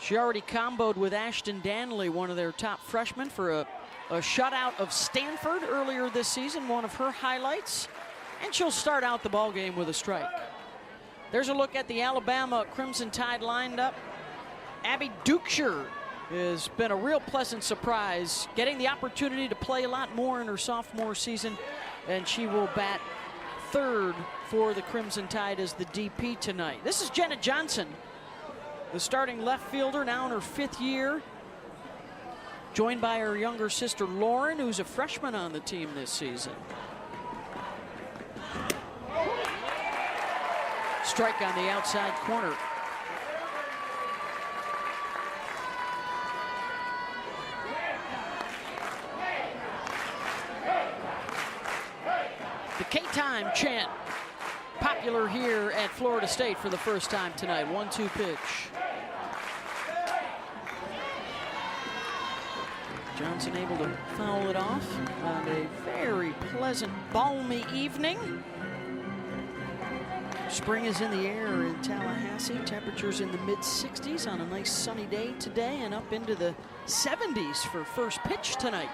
She already comboed with Ashton Danley, one of their top freshmen, for a shutout of Stanford earlier this season, one of her highlights. And she'll start out the ball game with a strike. There's a look at the Alabama Crimson Tide lined up. Abby Dukeshire has been a real pleasant surprise, getting the opportunity to play a lot more in her sophomore season, and she will bat third for the Crimson Tide as the DP tonight. This is Jenna Johnson, the starting left fielder, now in her 5th year, joined by her younger sister Lauren, who's a freshman on the team this season. Strike on the outside corner. The K-Time chant, popular here at Florida State for the first time tonight. 1-2 pitch. Johnson able to foul it off on a very pleasant, balmy evening. Spring is in the air in Tallahassee. Temperatures in the mid-60s on a nice sunny day today, and up into the 70s for first pitch tonight.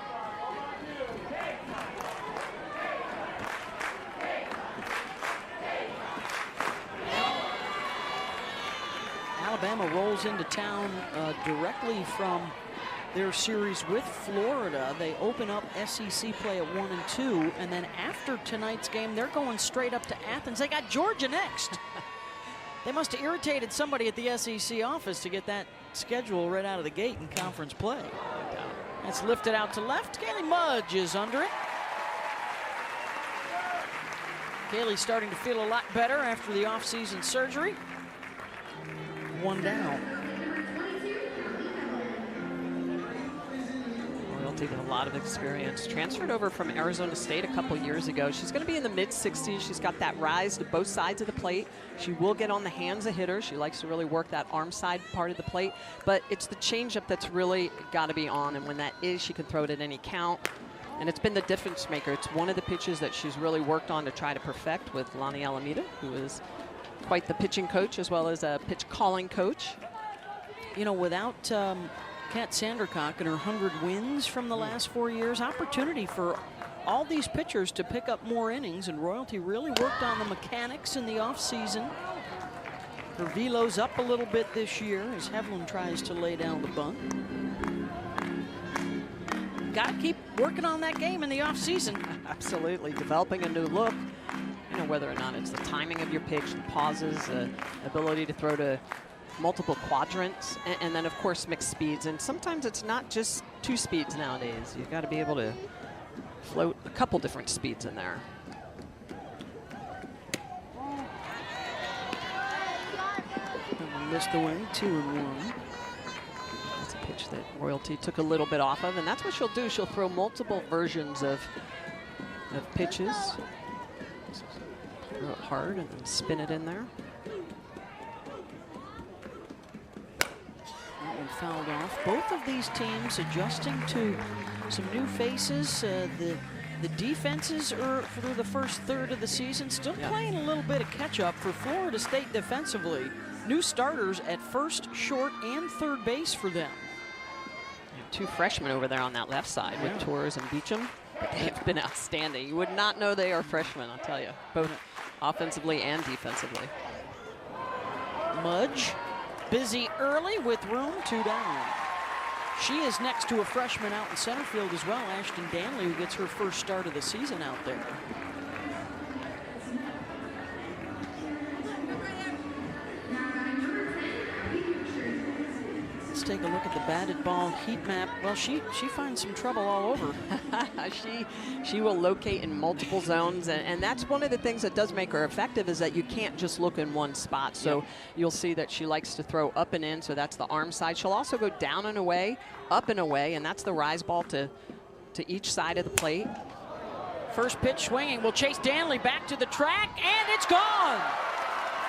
Alabama rolls into town directly from their series with Florida. They open up SEC play at 1-2, and then after tonight's game, they're going straight up to Athens. They got Georgia next. They must have irritated somebody at the SEC office to get that schedule right out of the gate in conference play. It's lifted out to left. Kaylee Mudge is under it. Kaylee's starting to feel a lot better after the offseason surgery. One down. Royalty with a lot of experience. Transferred over from Arizona State a couple years ago. She's going to be in the mid-60s. She's got that rise to both sides of the plate. She will get on the hands of hitters. She likes to really work that arm side part of the plate. But it's the changeup that's really got to be on. And when that is, she can throw it at any count. And it's been the difference maker. It's one of the pitches that she's really worked on to try to perfect with Lonnie Alameda, who is quite the pitching coach as well as a pitch calling coach. You know, without Kat Sandercock and her 100 wins from the last 4 years, opportunity for all these pitchers to pick up more innings, and Royalty really worked on the mechanics in the offseason. Her velo's up a little bit this year as Hevlin tries to lay down the bunt. Got to keep working on that game in the offseason. Absolutely, developing a new look. You know, whether or not it's the timing of your pitch, the pauses, ability to throw to multiple quadrants, and then of course mixed speeds. And sometimes it's not just 2 speeds nowadays. You've got to be able to float a couple different speeds in there. Missed away, 2-1. That's a pitch that Royalty took a little bit off of, and that's what she'll do. She'll throw multiple versions of pitches. Throw it hard and then spin it in there. That one fouled off. Both of these teams adjusting to some new faces. The defenses are through the first third of the season still playing a little bit of catch-up for Florida State defensively. New starters at first, short, and third base for them. You have 2 freshmen over there on that left side with Torres and Beecham. They've been outstanding. You would not know they are freshmen, I'll tell you, both offensively and defensively. Mudge, busy early with room, 2 down. She is next to a freshman out in center field as well, Ashton Danley, who gets her first start of the season out there. Let's take a look at the batted ball heat map. Well, she finds some trouble all over. She will locate in multiple zones, and that's one of the things that does make her effective, is that you can't just look in one spot. So you'll see that she likes to throw up and in, so that's the arm side. She'll also go down and away, up and away, and that's the rise ball to each side of the plate. First pitch swinging will chase Danley back to the track, and it's gone.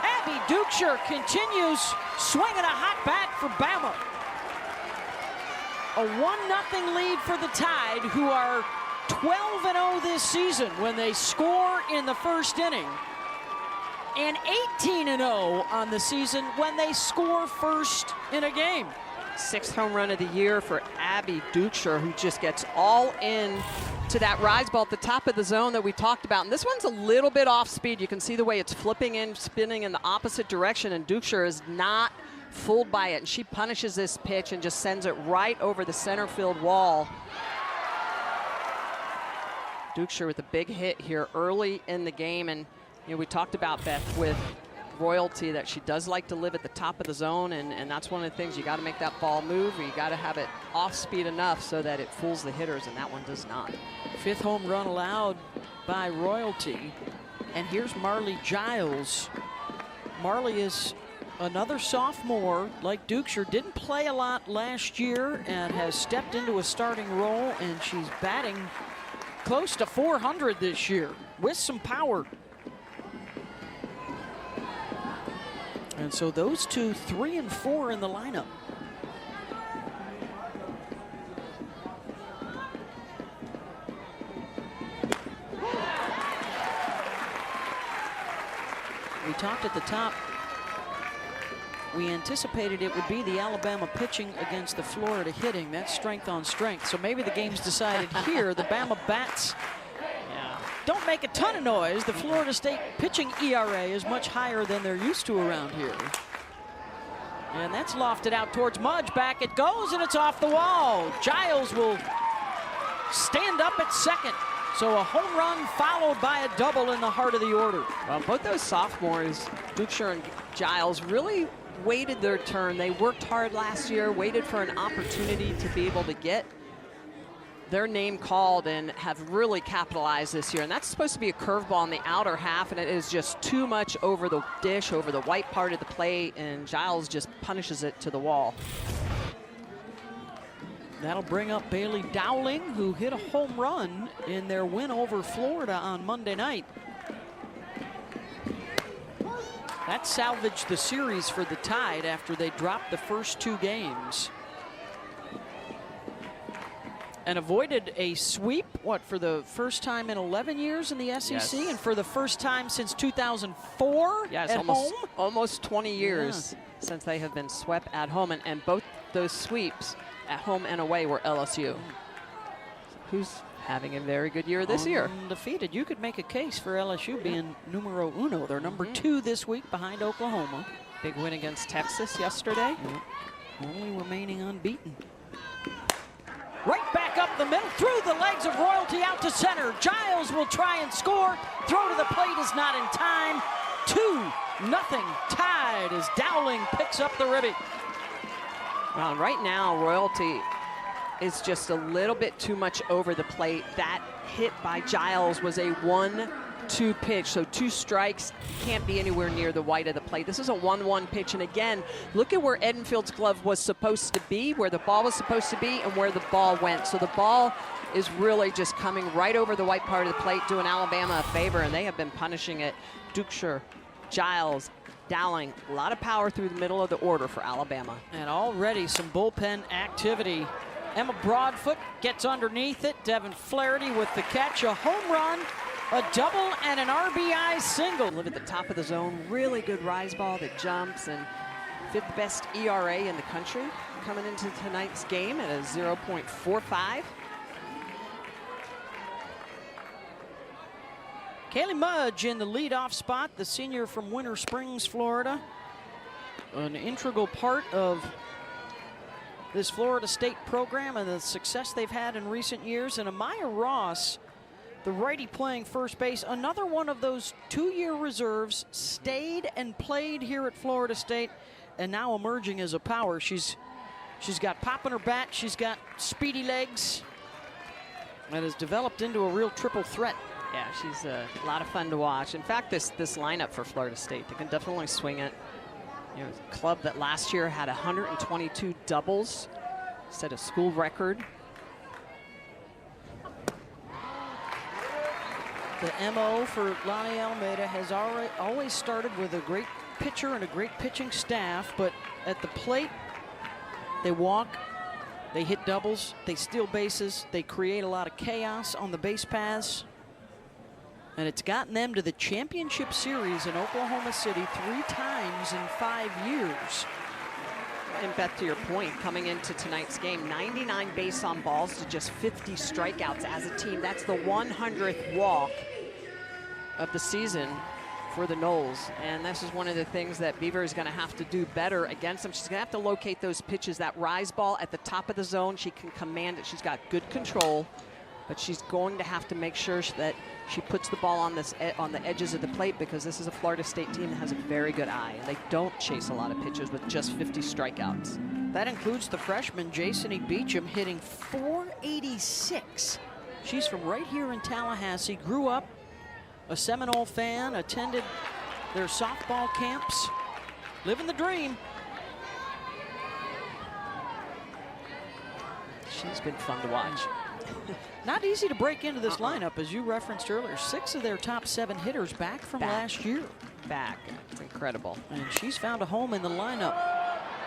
Abby Dukeshire continues swinging a hot bat for Bama. A 1-0 lead for the Tide, who are 12-0 this season when they score in the first inning. and 18-0 on the season when they score first in a game. 6th home run of the year for Abby Duchscher, who just gets all in to that rise ball at the top of the zone that we talked about. And this one's a little bit off speed. You can see the way it's flipping in, spinning in the opposite direction, and Duchscher is not fooled by it. And she punishes this pitch and just sends it right over the center field wall. Duchscher with a big hit here early in the game. And you know, we talked about, Beth, with Royalty, that she does like to live at the top of the zone, and that's one of the things. You got to make that ball move, or you got to have it off speed enough so that it fools the hitters, and that one does not. 5th home run allowed by Royalty. And here's Marley Giles. Marley is another sophomore like Duchscher. Didn't play a lot last year and has stepped into a starting role, and she's batting close to 400 this year with some power. And so those two, 3 and 4 in the lineup. We talked at the top, we anticipated it would be the Alabama pitching against the Florida hitting. That's strength on strength. So maybe the game's decided here. The Bama bats don't make a ton of noise. The Florida State pitching ERA is much higher than they're used to around here. And that's lofted out towards Mudge. Back it goes, and it's off the wall. Giles will stand up at second. So a home run followed by a double in the heart of the order. Well, both those sophomores, Duchscher and Giles, really waited their turn. They worked hard last year, waited for an opportunity to be able to get their name called, and have really capitalized this year. And that's supposed to be a curveball in the outer half, and it is just too much over the dish, over the white part of the plate, and Giles just punishes it to the wall. That'll bring up Bailey Dowling, who hit a home run in their win over Florida on Monday night. That salvaged the series for the Tide after they dropped the first 2 games. And avoided a sweep, what, for the first time in 11 years in the SEC? Yes. And for the first time since 2004 Yeah, it's at home? almost 20 years since they have been swept at home. And both those sweeps at home and away were LSU, who's having a very good year this year. Undefeated. You could make a case for LSU being numero uno. They're number 2 this week behind Oklahoma. Big win against Texas yesterday. Only remaining unbeaten. Right back up the middle, through the legs of Royalty out to center. Giles will try and score. Throw to the plate is not in time. 2-0 Tide as Dowling picks up the ribby. Well, right now, Royalty is just a little bit too much over the plate. That hit by Giles was a 1-2 pitch, so 2 strikes, can't be anywhere near the white of the plate. This is a 1-1 pitch, and again, look at where Edenfield's glove was supposed to be, where the ball was supposed to be, and where the ball went. So the ball is really just coming right over the white part of the plate, doing Alabama a favor, and they have been punishing it. Duchscher, Giles, Dowling, a lot of power through the middle of the order for Alabama. And already some bullpen activity. Emma Broadfoot gets underneath it. Devin Flaherty with the catch, a home run, a double, and an RBI single. Live at the top of the zone, really good rise ball that jumps, and 5th best ERA in the country coming into tonight's game at a 0.45. Kaylee Mudge in the leadoff spot, the senior from Winter Springs, Florida. An integral part of this Florida State program and the success they've had in recent years. And Amaya Ross, the righty playing first base, another one of those 2-year reserves, stayed and played here at Florida State and now emerging as a power. She's got pop in her bat, she's got speedy legs, and has developed into a real triple threat. Yeah, she's a lot of fun to watch. In fact, this lineup for Florida State, they can definitely swing it. You know, a club that last year had 122 doubles, set a school record. The MO for Lonnie Almeida has always started with a great pitcher and a great pitching staff, but at the plate, they walk, they hit doubles, they steal bases, they create a lot of chaos on the base paths. And it's gotten them to the championship series in Oklahoma City 3 times in 5 years. And Beth, to your point, coming into tonight's game, 99 base on balls to just 50 strikeouts as a team. That's the 100th walk of the season for the Noles. And this is one of the things that Beaver is going to have to do better against them. She's going to have to locate those pitches, that rise ball at the top of the zone. She can command it. She's got good control, but she's going to have to make sure that she puts the ball on the edges of the plate, because this is a Florida State team that has a very good eye, and they don't chase a lot of pitches with just 50 strikeouts. That includes the freshman, Jason Beecham, hitting .486. She's from right here in Tallahassee, grew up a Seminole fan, attended their softball camps, living the dream. She's been fun to watch. Not easy to break into this lineup, as you referenced earlier. 6 of their top 7 hitters back from last year. It's incredible. And she's found a home in the lineup.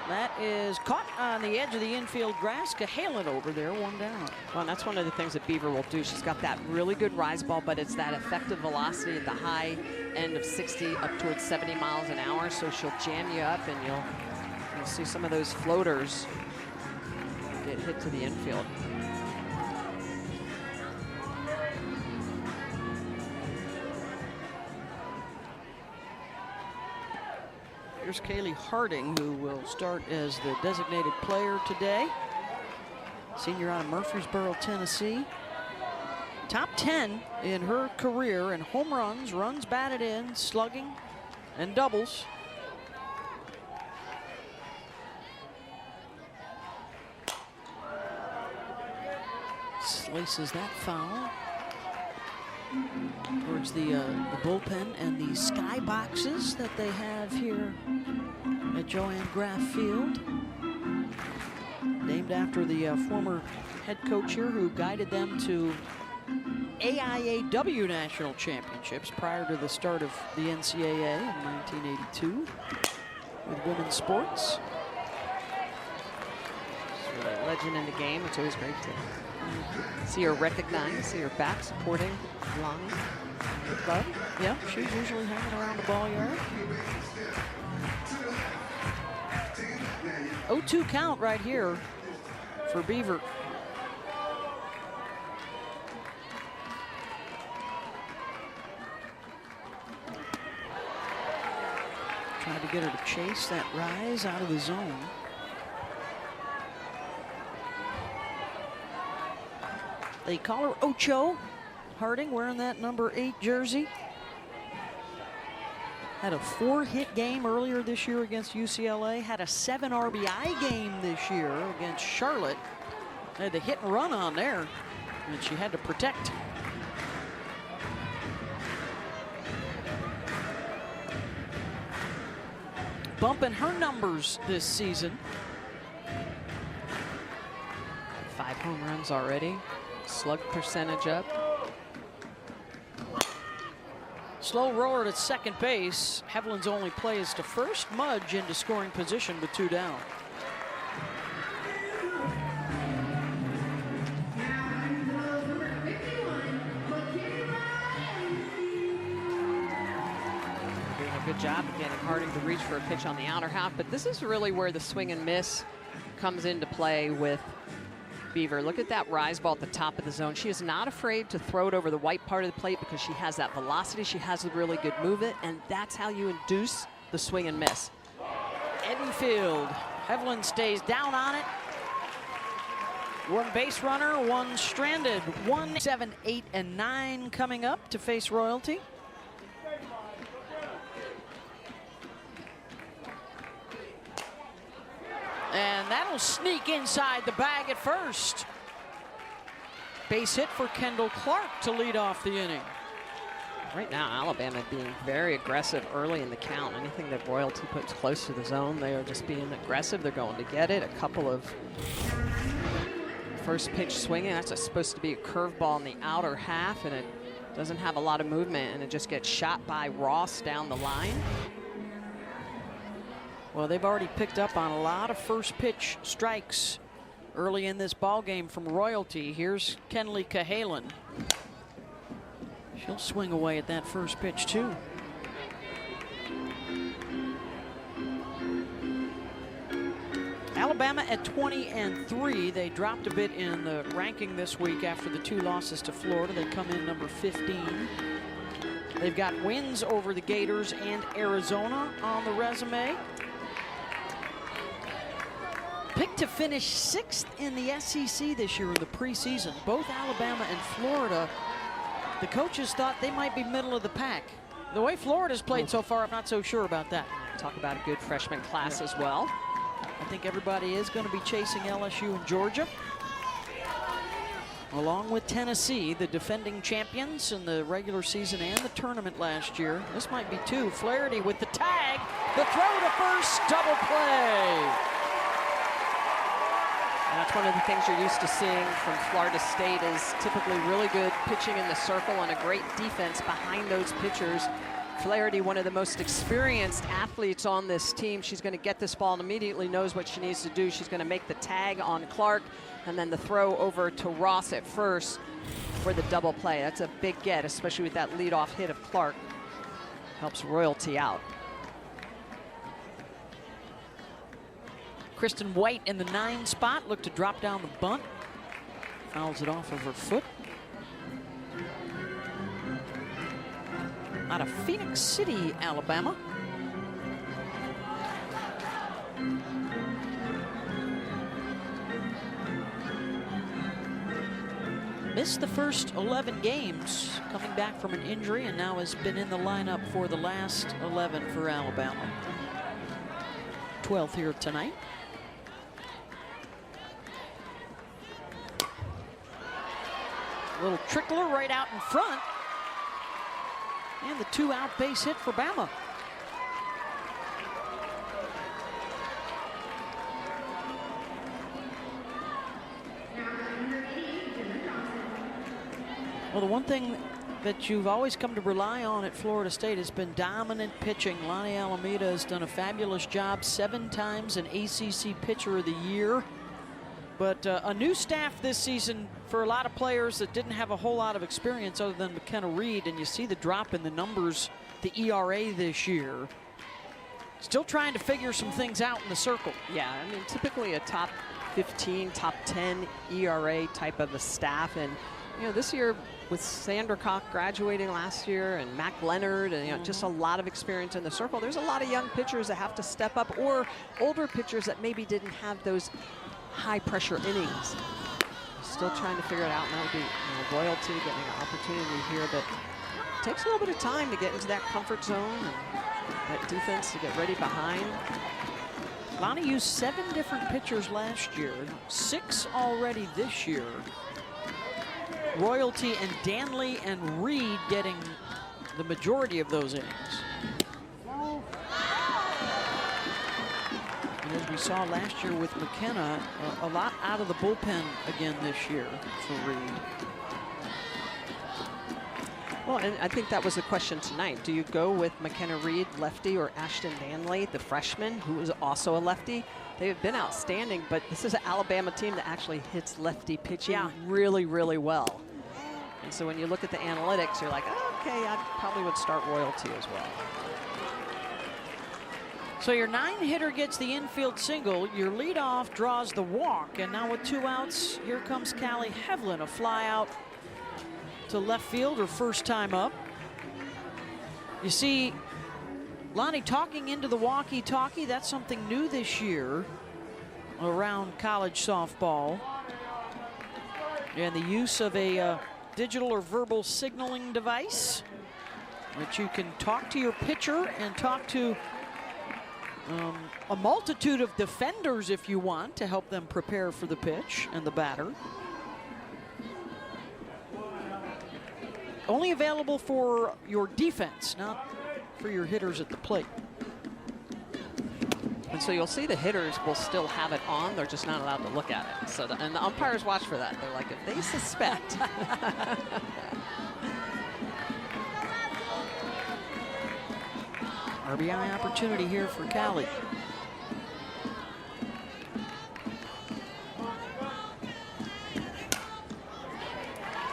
That is caught on the edge of the infield grass. Cahalan over there, 1 down. Well, and that's one of the things that Beaver will do. She's got that really good rise ball, but it's that effective velocity at the high end of 60 up towards 70 miles an hour. So she'll jam you up, and you'll see some of those floaters get hit to the infield. Here's Kaylee Harding, who will start as the designated player today. Senior out of Murfreesboro, Tennessee. Top 10 in her career in home runs, runs batted in, slugging, and doubles. Slices that foul towards the bullpen and the sky boxes that they have here at Joanne Graff Field, named after the former head coach here who guided them to AIAW national championships prior to the start of the NCAA in 1982 with women's sports. She's really a legend in the game. It's always great to see her recognized, see her back supporting line. The club. Yeah, she's usually hanging around the ball yard. 0-2 count right here for Beaver. Trying to get her to chase that rise out of the zone. They call her Ocho. Harding wearing that number 8 jersey. Had a 4-hit game earlier this year against UCLA. Had a 7 RBI game this year against Charlotte. Had the hit and run on there, and she had to protect. Bumping her numbers this season. 5 home runs already. Slug percentage up. Slow roller at second base. Hevlin's only play is to first. Mudge into scoring position with 2 down. Doing a good job of getting Harding to reach for a pitch on the outer half, but this is really where the swing and miss comes into play with Beaver. Look at that rise ball at the top of the zone. She is not afraid to throw it over the white part of the plate because she has that velocity. She has a really good movement, and that's how you induce the swing and miss. Edenfield. Hevlin stays down on it. 1 base runner, 1 stranded. 1, 7, 8, and 9 coming up to face Royalty. And that'll sneak inside the bag at first. Base hit for Kendall Clark to lead off the inning. Right now, Alabama being very aggressive early in the count. Anything that Royalty puts close to the zone, they are just being aggressive. They're going to get it. A couple of first pitch swinging. That's supposed to be a curveball in the outer half, and it doesn't have a lot of movement, and it just gets shot by Ross down the line. Well, they've already picked up on a lot of first pitch strikes early in this ball game from Royalty. Here's Kenley Cahalan. She'll swing away at that first pitch, too. Alabama at 20-3. They dropped a bit in the ranking this week after the 2 losses to Florida. They come in number 15. They've got wins over the Gators and Arizona on the resume. Picked to finish 6th in the SEC this year in the preseason. Both Alabama and Florida, the coaches thought they might be middle of the pack. The way Florida's played so far, I'm not so sure about that. Talk about a good freshman class as well. I think everybody is going to be chasing LSU and Georgia, along with Tennessee, the defending champions in the regular season and the tournament last year. This might be 2. Flaherty with the tag, the throw to first, double play. And that's one of the things you're used to seeing from Florida State is typically really good pitching in the circle and a great defense behind those pitchers. Flaherty, one of the most experienced athletes on this team. She's going to get this ball and immediately knows what she needs to do. She's going to make the tag on Clark and then the throw over to Ross at first for the double play. That's a big get, especially with that leadoff hit of Clark. Helps Royalty out. Kristen White in the 9 spot, looked to drop down the bunt. Fouls it off of her foot. Out of Phoenix City, Alabama. Missed the first 11 games, coming back from an injury, and now has been in the lineup for the last 11 for Alabama. 12th here tonight. A little trickler right out in front. And the 2-out base hit for Bama. Well, the one thing that you've always come to rely on at Florida State has been dominant pitching. Lonnie Alameda has done a fabulous job, 7 times an ACC Pitcher of the Year. But a new staff this season for a lot of players that didn't have a whole lot of experience other than McKenna Reed, and you see the drop in the numbers, the ERA this year. Still trying to figure some things out in the circle. Yeah, I mean, typically a top 15, top 10 ERA type of a staff. And, you know, this year with Sandra Koch graduating last year and Mac Leonard and, you know, just a lot of experience in the circle, there's a lot of young pitchers that have to step up, or older pitchers that maybe didn't have those high pressure innings. Still trying to figure it out, and that would be, you know, Royalty getting an opportunity here, but it takes a little bit of time to get into that comfort zone and that defense to get ready behind. Lonnie used 7 different pitchers last year, 6 already this year. Royalty and Danley and Reed getting the majority of those innings. And as we saw last year with McKenna, a lot out of the bullpen again this year for Reed. Well, and I think that was the question tonight. Do you go with McKenna Reed, lefty, or Ashton Danley, the freshman, who is also a lefty? They have been outstanding, but this is an Alabama team that actually hits lefty pitching really, really well. And so when you look at the analytics, you're like, oh, okay, I probably would start Royalty as well. So your 9-hitter gets the infield single, your leadoff draws the walk, and now with 2 outs, here comes Callie Hevlin, a fly out to left field, her first time up. You see Lonnie talking into the walkie-talkie. That's something new this year around college softball. And the use of a digital or verbal signaling device, which you can talk to your pitcher and talk to a multitude of defenders if you want to help them prepare for the pitch and the batter. Only available for your defense, not for your hitters at the plate. And so you'll see the hitters will still have it on. They're just not allowed to look at it. So and the umpires watch for that. They're like, if they suspect. RBI opportunity here for Callie.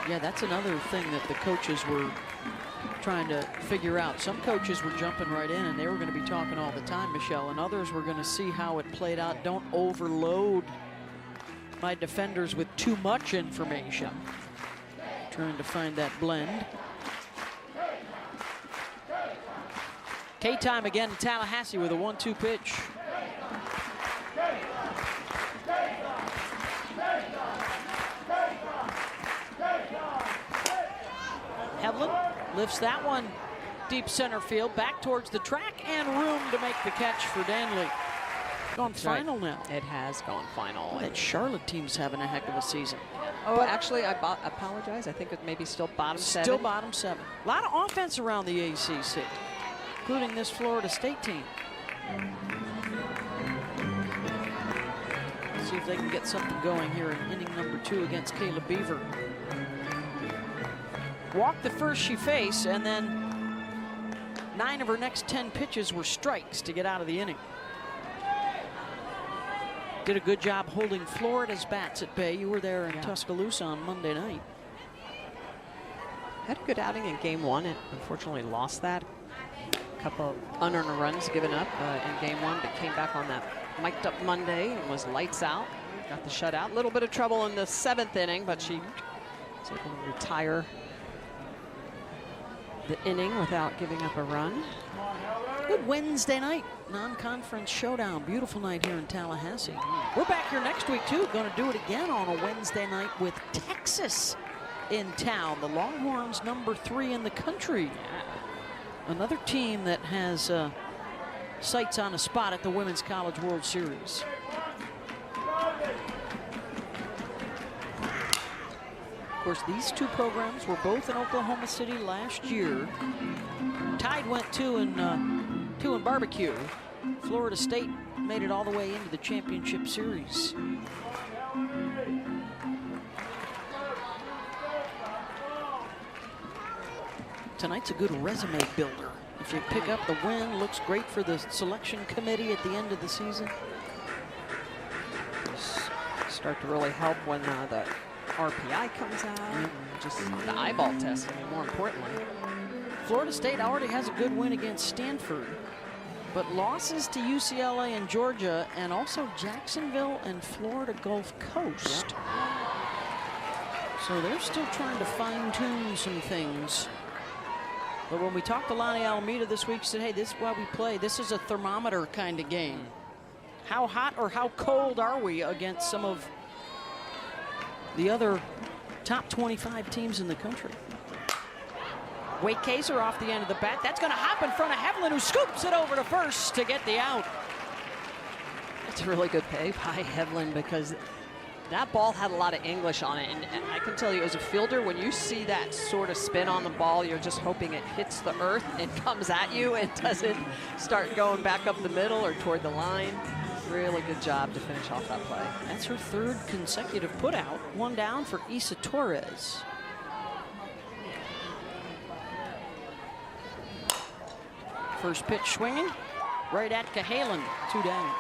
Yeah, that's another thing that the coaches were trying to figure out. Some coaches were jumping right in, and they were going to be talking all the time, Michelle, and others were going to see how it played out. Don't overload my defenders with too much information. Trying to find that blend. K-time again in Tallahassee with a 1-2 pitch. Hevlin lifts that one deep center field, back towards the track, and room to make the catch for Danley. Gone final now. It has gone final. That Charlotte team's having a heck of a season. Oh, but actually, I apologize. I think it may be still bottom 7. Still bottom 7. A lot of offense around the ACC, including this Florida State team. Let's see if they can get something going here in inning number 2 against Kayla Beaver. Walked the first she faced, and then 9 of her next 10 pitches were strikes to get out of the inning. Did a good job holding Florida's bats at bay. You were there in Tuscaloosa on Monday night. Had a good outing in game 1. It unfortunately lost that. A couple of unearned runs given up in game 1, but came back on that mic'd up Monday and was lights out. Got the shutout. A little bit of trouble in the 7th inning, but she was able to retire the inning without giving up a run. Good Wednesday night non-conference showdown. Beautiful night here in Tallahassee. We're back here next week too. Going to do it again on a Wednesday night with Texas in town. The Longhorns, number 3 in the country. Another team that has sights on a spot at the Women's College World Series. Of course, these two programs were both in Oklahoma City last year. Tide went 2 in barbecue. Florida State made it all the way into the championship series. Tonight's a good resume builder. If you pick up the win, looks great for the selection committee at the end of the season. Start to really help when the RPI comes out, and just the eyeball testing, more importantly. Florida State already has a good win against Stanford, but losses to UCLA and Georgia, and also Jacksonville and Florida Gulf Coast. So they're still trying to fine-tune some things. But when we talked to Lonnie Alameda this week, she said, hey, this is why we play. This is a thermometer kind of game. How hot or how cold are we against some of the other top 25 teams in the country? Wade Kaiser off the end of the bat. That's going to hop in front of Hevlin, who scoops it over to first to get the out. It's a really good play by Hevlin, because that ball had a lot of English on it. And I can tell you, as a fielder, when you see that sort of spin on the ball, you're just hoping it hits the earth and comes at you and doesn't start going back up the middle or toward the line. Really good job to finish off that play. That's her 3rd consecutive putout. 1 down for Isa Torres. First pitch swinging, right at Cahalan, 2 down.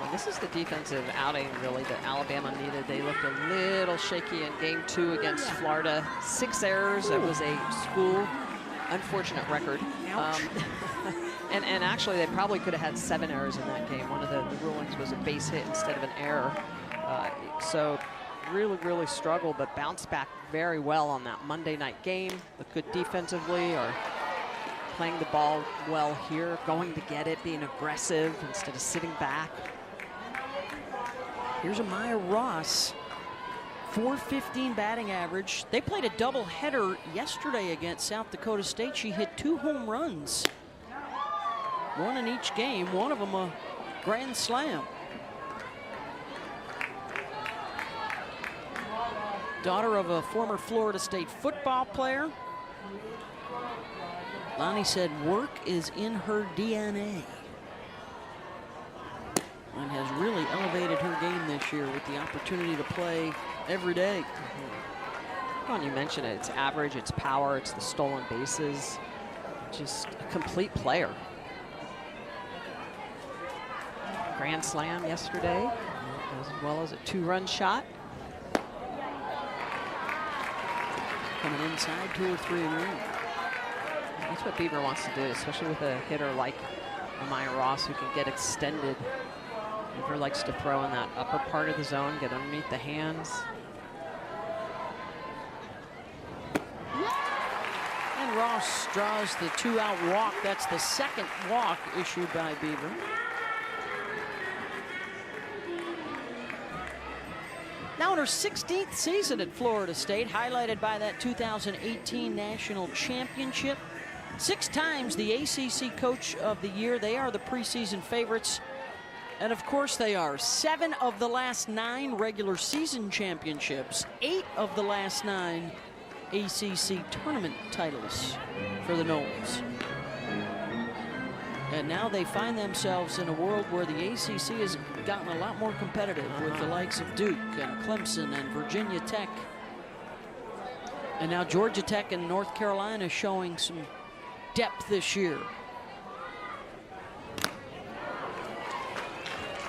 Well, this is the defensive outing, really, that Alabama needed. They looked a little shaky in game 2 against Florida. 6 errors. It was a school unfortunate record. And actually, they probably could have had 7 errors in that game. One of the rulings was a base hit instead of an error. So really, really struggled, but bounced back very well on that Monday night game. Looked good defensively, or playing the ball well here, going to get it, being aggressive instead of sitting back. Here's Amaya Ross, .415 batting average. They played a doubleheader yesterday against South Dakota State. She hit 2 home runs. 1 in each game, one of them a grand slam. Daughter of a former Florida State football player. Lonnie said work is in her DNA. And has really elevated her game this year with the opportunity to play every day. Well, you mentioned it. It's average, it's power, it's the stolen bases. Just a complete player. Grand slam yesterday, as well as a 2-run shot. Coming inside, 2 or 3 in a row. That's what Beaver wants to do, especially with a hitter like Amaya Ross who can get extended. Beaver likes to throw in that upper part of the zone, get underneath the hands. And Ross draws the 2-out walk. That's the second walk issued by Beaver. Now in her 16th season at Florida State, highlighted by that 2018 National Championship. 6 times the ACC Coach of the Year. They are the preseason favorites. And of course they are. 7 of the last 9 regular season championships. 8 of the last 9 ACC tournament titles for the Noles. And now they find themselves in a world where the ACC has gotten a lot more competitive with the likes of Duke and Clemson and Virginia Tech. And now Georgia Tech and North Carolina showing some depth this year.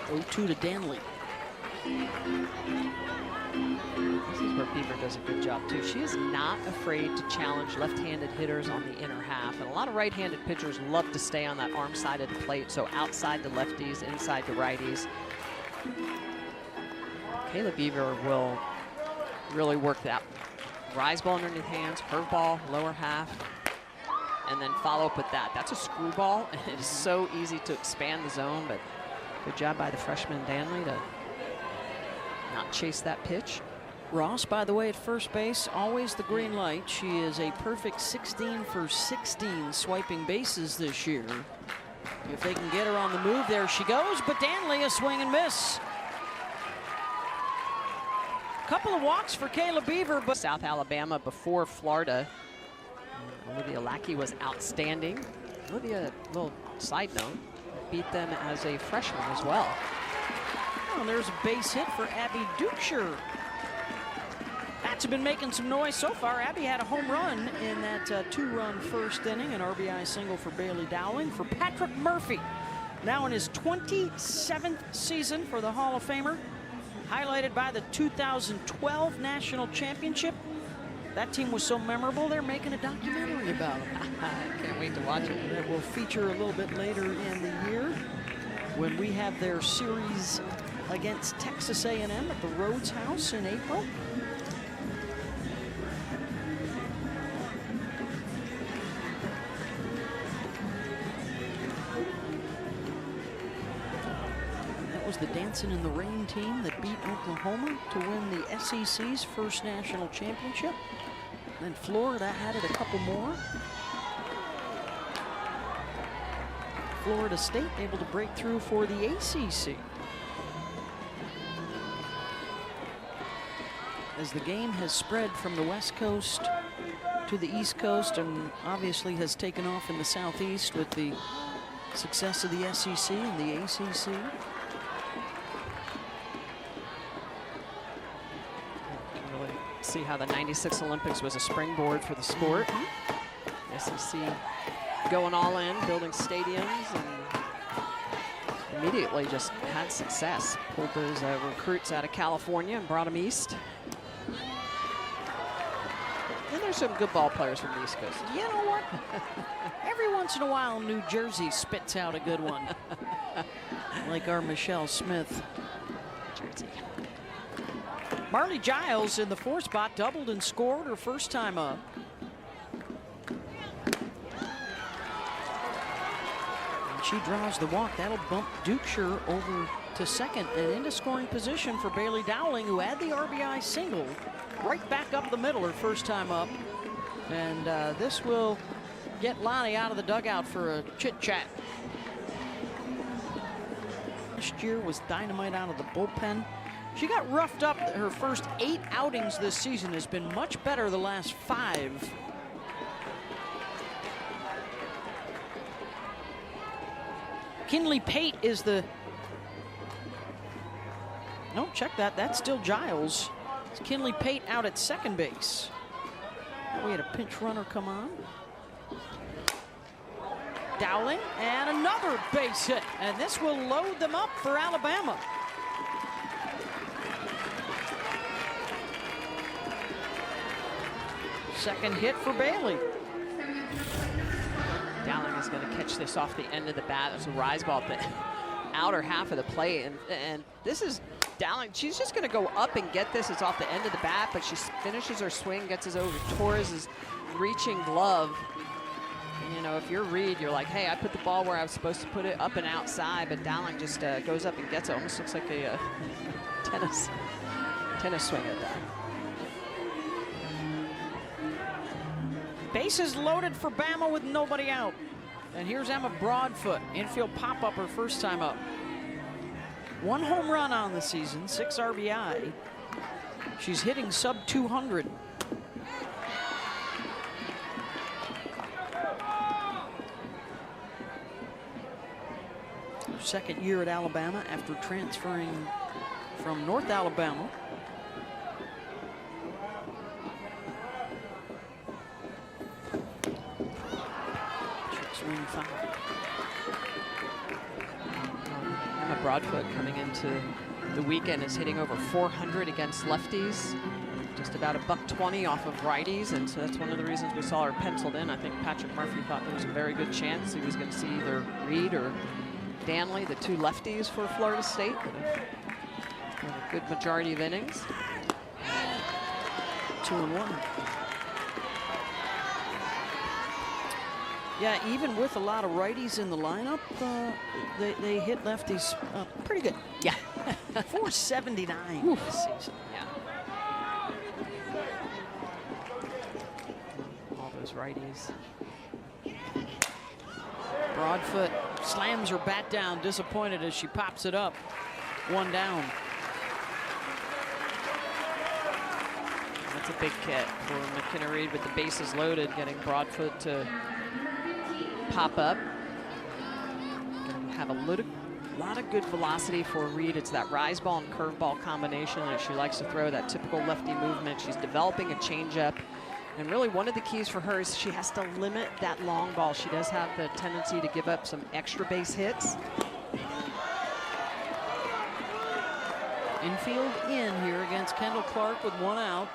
0-2 to Danley. This is where Beaver does a good job too. She is not afraid to challenge left-handed hitters on the inner half. And a lot of right-handed pitchers love to stay on that arm side of the plate. So outside to lefties, inside to righties. Kayla Beaver will really work that rise ball underneath hands, curveball, lower half, and then follow up with that. That's a screwball, and it is so easy to expand the zone, but good job by the freshman Danley to not chase that pitch. Ross, by the way, at first base, always the green light. She is a perfect 16 for 16 swiping bases this year. If they can get her on the move, there she goes, but Danley a swing and miss. Couple of walks for Kayla Beaver, but South Alabama before Florida. Olivia Lackey was outstanding. Olivia, little side note, beat them as a freshman as well. Oh, there's a base hit for Abby Dukeshire. Bats have been making some noise so far. Abby had a home run in that 2-run first inning, an RBI single for Bailey Dowling. For Patrick Murphy, now in his 27th season for the Hall of Famer, highlighted by the 2012 National Championship. That team was so memorable, they're making a documentary about them. I can't wait to watch it. That will feature a little bit later in the year when we have their series against Texas A&M at the Rhodes House in April. That was the Dancing in the Rain team that beat Oklahoma to win the SEC's first national championship. Then Florida added a couple more. Florida State able to break through for the ACC. As the game has spread from the West Coast to the East Coast and obviously has taken off in the Southeast with the success of the SEC and the ACC. Really see how the '96 Olympics was a springboard for the sport. The SEC going all in, building stadiums, and immediately just had success. Pulled those recruits out of California and brought them east. And there's some good ball players from the East Coast. You know what? Every once in a while, New Jersey spits out a good one. Like our Michelle Smith. Jersey. Marley Giles in the 4th spot, doubled and scored her first time up. And she draws the walk. That'll bump Dukeshire over to second and into scoring position for Bailey Dowling, who had the RBI single right back up the middle her first time up. And this will get Lonnie out of the dugout for a chit-chat. Last year was dynamite out of the bullpen. She got roughed up. Her first 8 outings this season, has been much better the last 5. Kinley Pate is the... No, check that. That's still Giles. It's Kinley Pate out at second base. We had a pinch runner come on. Dowling, and another base hit. And this will load them up for Alabama. Second hit for Bailey. pitch this off the end of the bat. There's a rise ball at the outer half of the plate. And this is Dowling. She's just going to go up and get this. It's off the end of the bat, but she finishes her swing, gets us over Torres's reaching glove. And, you know, if you're Reed, you're like, hey, I put the ball where I was supposed to put it, up and outside, but Dowling just goes up and gets it. Almost looks like a tennis swing at that. Bases loaded for Bama with nobody out. And here's Emma Broadfoot, infield pop-up her first time up. 1 home run on the season, 6 RBI. She's hitting sub 200. Her second year at Alabama after transferring from North Alabama. Swing foul. Emma Broadfoot coming into the weekend is hitting over 400 against lefties, just about $120 off of righties, and so that's one of the reasons we saw her penciled in. I think Patrick Murphy thought there was a very good chance he was going to see either Reed or Danley, the 2 lefties for Florida State, with a good majority of innings. 2-1. Yeah, even with a lot of righties in the lineup, they hit lefties pretty good. Yeah. 479 this season. Yeah. All those righties. Broadfoot slams her bat down, disappointed as she pops it up. 1 down. That's a big hit for McKenna Reed with the bases loaded, getting Broadfoot to pop up. Gonna have a lot of good velocity for Reed. It's that rise ball and curveball combination that she likes to throw, that typical lefty movement. She's developing a changeup. And really one of the keys for her is she has to limit that long ball. She does have the tendency to give up some extra base hits. Infield in here against Kendall Clark with 1 out.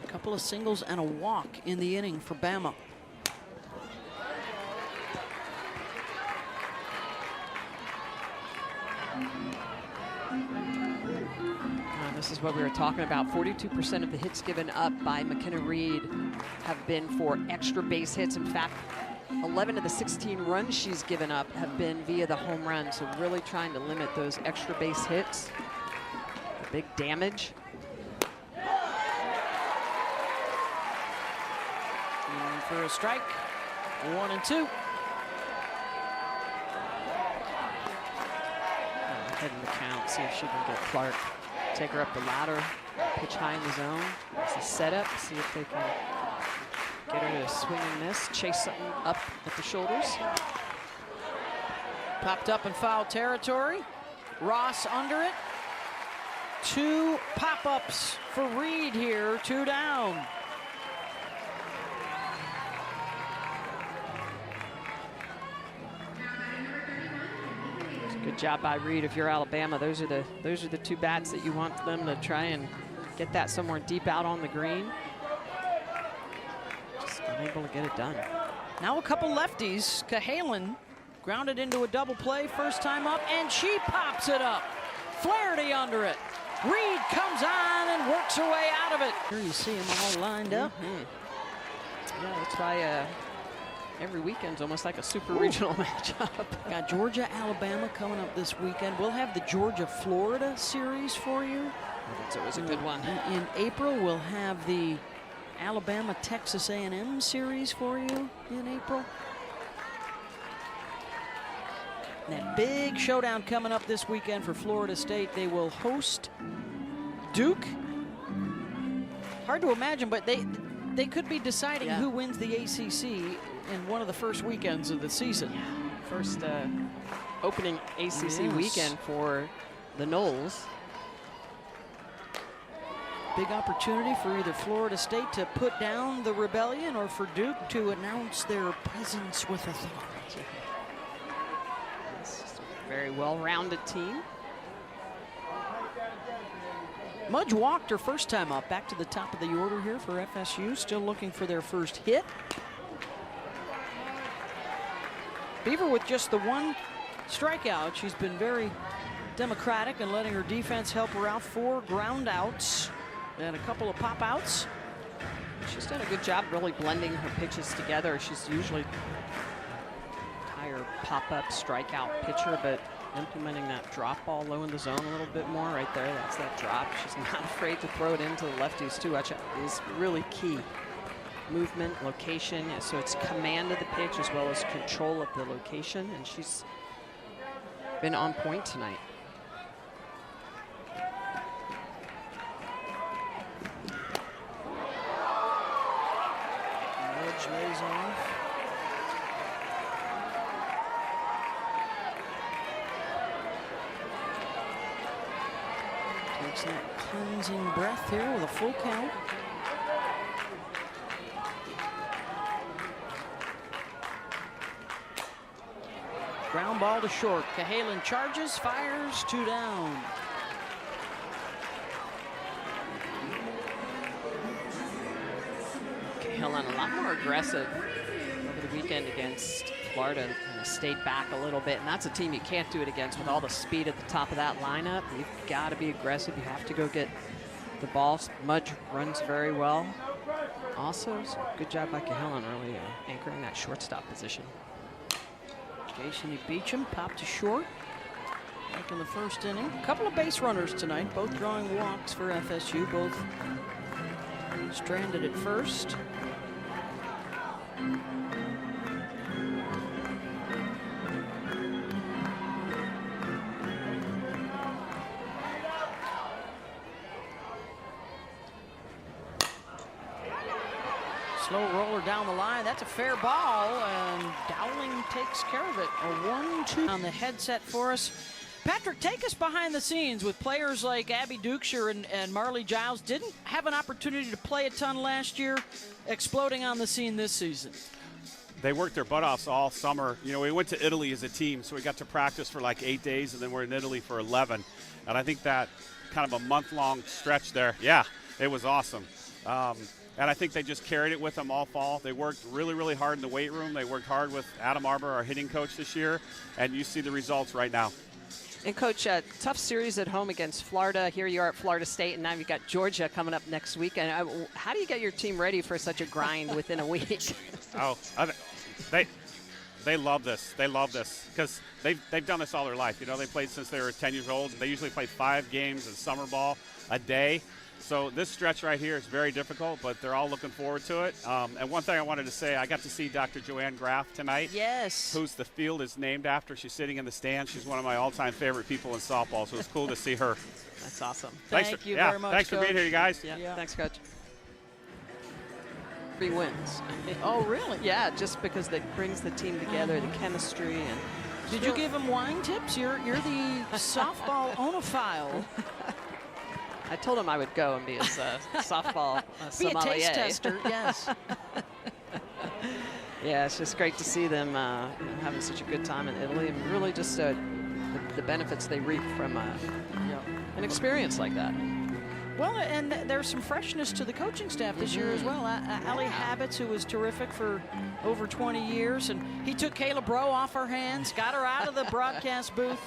Couple of singles and a walk in the inning for Bama. This is what we were talking about. 42% of the hits given up by McKenna Reed have been for extra base hits. In fact, 11 of the 16 runs she's given up have been via the home run. So really trying to limit those extra base hits. The big damage. For a strike, 1-2. Head in the count, see if she can get Clark. Take her up the ladder, pitch high in the zone. It's a setup, see if they can get her to swing and miss, chase something up at the shoulders. Popped up in foul territory. Ross under it. 2 pop-ups for Reed here, 2 down. Good job by Reed. If you're Alabama, those are the 2 bats that you want them to try and get that somewhere deep out on the green. Just unable to get it done. Now a couple lefties. Cahalan grounded into a double play first time up, and she pops it up. Flaherty under it. Reed comes on and works her way out of it. Here you see them all lined up. Yeah, that's why every weekend's almost like a super regional matchup. Got Georgia, Alabama coming up this weekend. We'll have the Georgia, Florida series for you. That's always a good one. In April, we'll have the Alabama, Texas A&M series for you in April. And that big showdown coming up this weekend for Florida State. They will host Duke. Hard to imagine, but they could be deciding who wins the ACC in one of the first weekends of the season. First opening ACC weekend for the Noles. Big opportunity for either Florida State to put down the rebellion or for Duke to announce their presence with authority. It's just a very well-rounded team. Mudge walked her first time up. Back to the top of the order here for FSU. Still looking for their first hit. Beaver with just the one strikeout. She's been very democratic and letting her defense help her out. 4 ground outs and a couple of pop outs. She's done a good job really blending her pitches together. She's usually higher pop-up strikeout pitcher, but implementing that drop ball low in the zone a little bit more right there. That's that drop. She's not afraid to throw it into the lefties too, which is really key. Movement, location, so it's command of the pitch as well as control of the location, and she's been on point tonight. Mudge lays off. Takes that cleansing breath here with a full count. Ground ball to short. Cahalan charges, fires, 2 down. Cahalan a lot more aggressive over the weekend against Florida, and stayed back a little bit, and that's a team you can't do it against with all the speed at the top of that lineup. You've got to be aggressive. You have to go get the ball. Mudge runs very well. Also, good job by Cahalan really anchoring that shortstop position. Jason Beecham popped to short back in the first inning. A couple of base runners tonight, both drawing walks for FSU, both stranded at first. Slow roller down the line. That's a fair ball, and Dowling takes care of it. A 1-2 on the headset for us. Patrick, take us behind the scenes with players like Abby Dukeshire and Marley Giles. Didn't have an opportunity to play a ton last year, exploding on the scene this season. They worked their butt offs all summer. You know, we went to Italy as a team, so we got to practice for like 8 days, and then we're in Italy for 11. And I think that kind of a month-long stretch there, yeah, it was awesome. And I think they just carried it with them all fall. They worked really, really hard in the weight room. They worked hard with Adam Arbor, our hitting coach this year, and you see the results right now. And Coach, tough series at home against Florida. Here you are at Florida State, and now you've got Georgia coming up next week. And how do you get your team ready for such a grind within a week? They love this. They love this because they've done this all their life. You know, they played since they were 10 years old. They usually play 5 games in summer ball a day. So this stretch right here is very difficult, but they're all looking forward to it. And one thing I wanted to say, I got to see Dr. Joanne Graff tonight. Yes. Who's the field is named after. She's sitting in the stands. She's one of my all-time favorite people in softball, so it's cool to see her. That's awesome. Thank you very much, Thanks Coach. for being here, you guys. Yeah. Thanks, Coach. 3 wins. Oh, really? Yeah, just because that brings the team together, the chemistry. And did you give him wine tips? You're the softball onophile. I told him I would go and be his softball Be a sommelier. taste tester, yes. Yeah, it's just great to see them having such a good time in Italy, and really just the benefits they reap from an experience like that. Well, and there's some freshness to the coaching staff this year as well. Allie Habits, who was terrific for over 20 years, and he took Kayla Bro off her hands, got her out of the broadcast booth,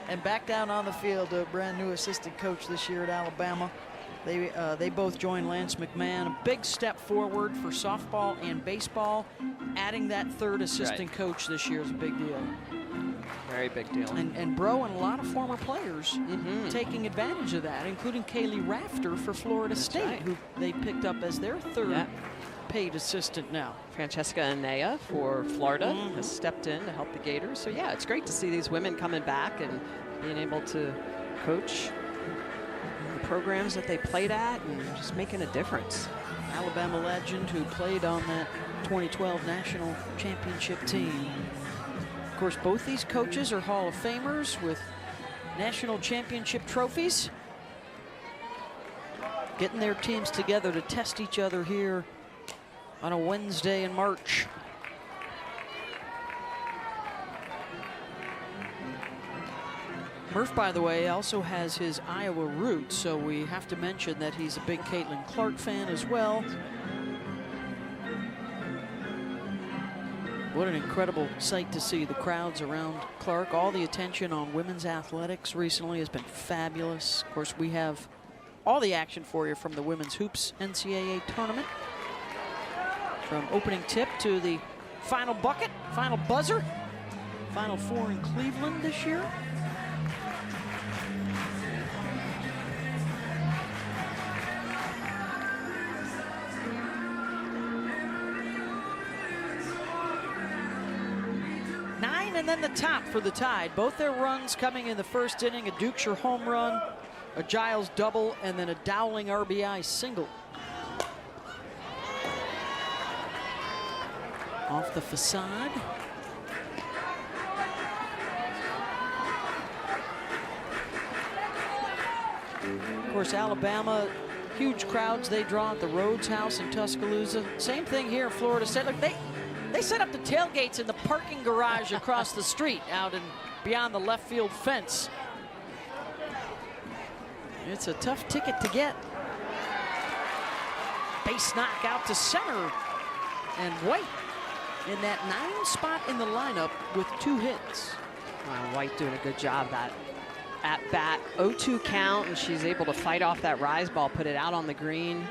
and back down on the field. A brand new assistant coach this year at Alabama. They both joined Lance McMahon. A big step forward for softball and baseball. Adding that third assistant coach this year is a big deal. Very big deal. And Bro and a lot of former players taking advantage of that, including Kaylee Rafter for Florida State, who they picked up as their third paid assistant now. Francesca Anea for Florida has stepped in to help the Gators. So, yeah, it's great to see these women coming back and being able to coach the programs that they played at and just making a difference. Alabama legend who played on that 2012 national championship team. Of course, both these coaches are Hall of Famers with national championship trophies. Getting their teams together to test each other here on a Wednesday in March. Murph, by the way, also has his Iowa roots, so we have to mention that he's a big Caitlin Clark fan as well. What an incredible sight to see the crowds around Clark. All the attention on women's athletics recently has been fabulous. Of course, we have all the action for you from the Women's Hoops NCAA tournament. From opening tip to the final bucket, final buzzer. Final four in Cleveland this year. And then the top for the Tide. Both their runs coming in the first inning, a Dukeshire home run, a Giles double, and then a Dowling RBI single. Off the facade. Of course, Alabama, huge crowds they draw at the Rhodes House in Tuscaloosa. Same thing here in Florida State. Look, they set up the tailgates in the parking garage across the street out and beyond the left field fence. It's a tough ticket to get. Base knock out to center. And White in that 9 spot in the lineup with 2 hits. White doing a good job that at bat. 0-2 count, and she's able to fight off that rise ball, put it out on the green.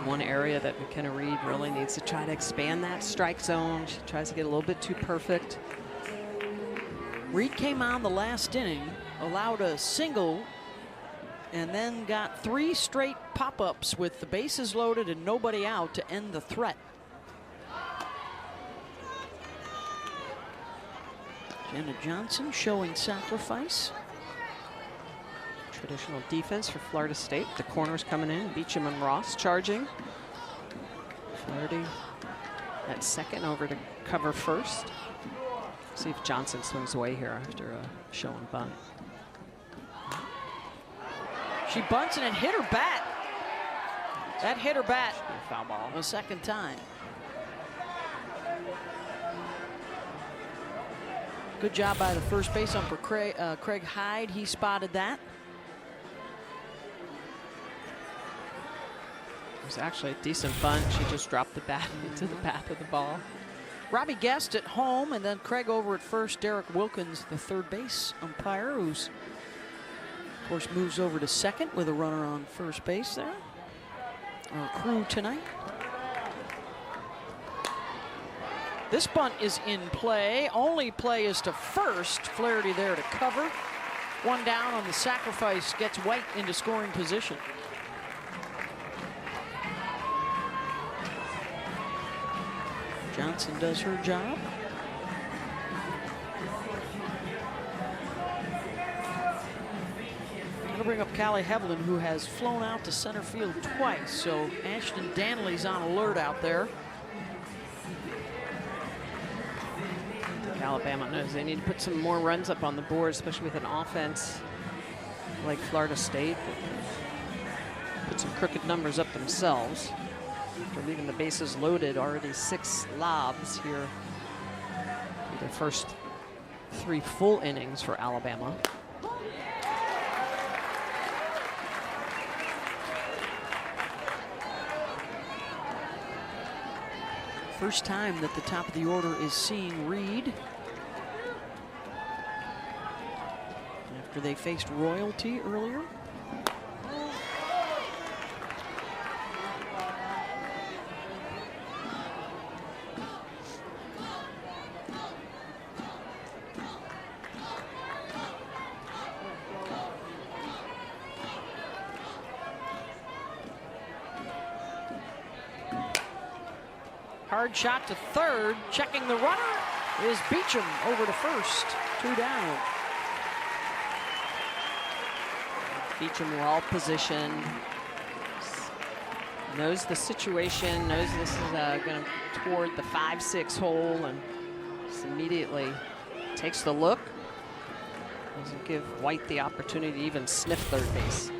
One area that McKenna Reed really needs to try to expand that strike zone. She tries to get a little bit too perfect. Reed came on the last inning, allowed a single, and then got 3 straight pop-ups with the bases loaded and nobody out to end the threat. Jenna Johnson showing sacrifice. Traditional defense for Florida State. The corners coming in. Beecham and Ross charging. Flaherty at second, over to cover first. See if Johnson swings away here after a show and bunt. She bunts and it hit her bat. That hit her bat. Foul ball. A second time. Good job by the first base umper, Craig Hyde. He spotted that. It was actually a decent bunt. She just dropped the bat into the path of the ball. Robbie Guest at home, and then Craig over at first. Derek Wilkins, the third base umpire, who's, of course, moves over to second with a runner on first base there. Our crew tonight. This bunt is in play. Only play is to first. Flaherty there to cover. One down on the sacrifice gets White into scoring position. Johnson does her job. Gonna bring up Callie Hevlin, who has flown out to center field twice. So Ashton Danley's on alert out there. Alabama knows they need to put some more runs up on the board, especially with an offense like Florida State. Put some crooked numbers up themselves. After leaving the bases loaded, already 6 lobs here. The first 3 full innings for Alabama. First time that the top of the order is seeing Reed. After they faced Royalty earlier. Hard shot to third. Checking the runner is Beecham over to first. 2 down. Beecham well positioned. Knows the situation, knows this is going to toward the 5-6 hole, and just immediately takes the look. Doesn't give White the opportunity to even sniff third base.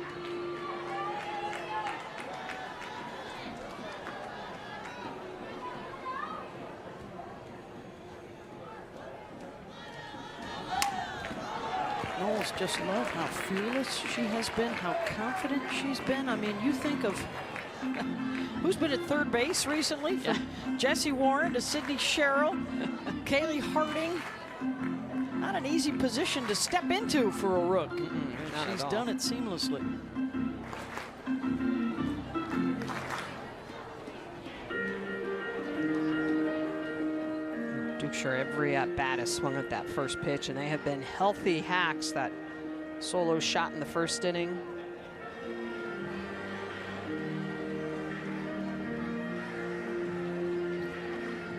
Knowles just love how fearless she has been, how confident she's been. I mean, you think of who's been at third base recently? From Jessie Warren to Sydney Sherrill, Kaylee Harding. Not an easy position to step into for a rook. She's done it seamlessly. Sure, every at-bat has swung at that first pitch, and they have been healthy hacks. That solo shot in the first inning.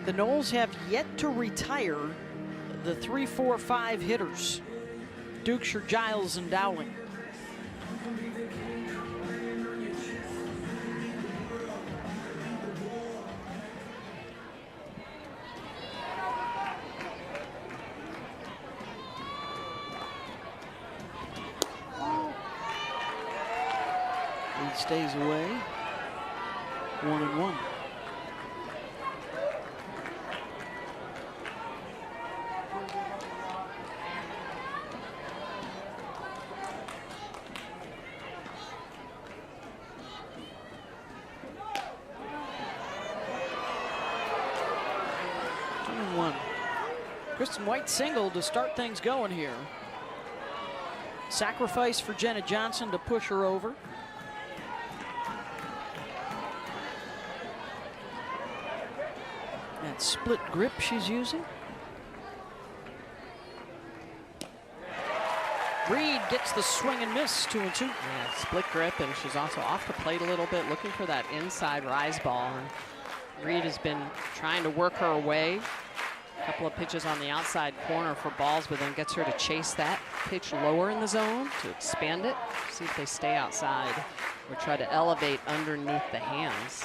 The Noles have yet to retire the 3, 4, 5 hitters. Dukeshire, Giles, and Dowling. Stays away. 1-1. Kristen White single to start things going here. Sacrifice for Jenna Johnson to push her over. That split grip she's using. Reed gets the swing and miss, 2-2. Yeah, split grip, and she's also off the plate a little bit, looking for that inside rise ball. And Reed has been trying to work her away. A couple of pitches on the outside corner for balls, but then gets her to chase that pitch lower in the zone to expand it, see if they stay outside or try to elevate underneath the hands.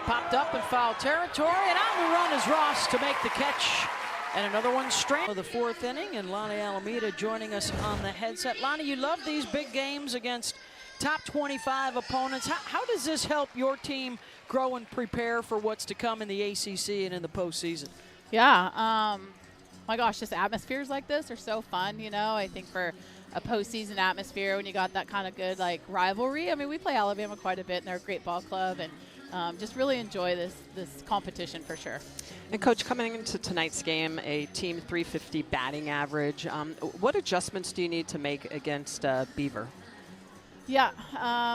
Popped up in foul territory, and on the run is Ross to make the catch. And another one straight of the fourth inning, and Lonnie Alameda joining us on the headset. Lonnie, you love these big games against top 25 opponents. How does this help your team grow and prepare for what's to come in the ACC and in the postseason? Yeah, my gosh, just atmospheres like this are so fun, you know. I think for a postseason atmosphere, when you got that kind of good, like, rivalry. I mean, we play Alabama quite a bit, and they're a great ball club, and just really enjoy this competition for sure. And Coach, coming into tonight's game, a team 350 batting average. What adjustments do you need to make against Beaver? Yeah,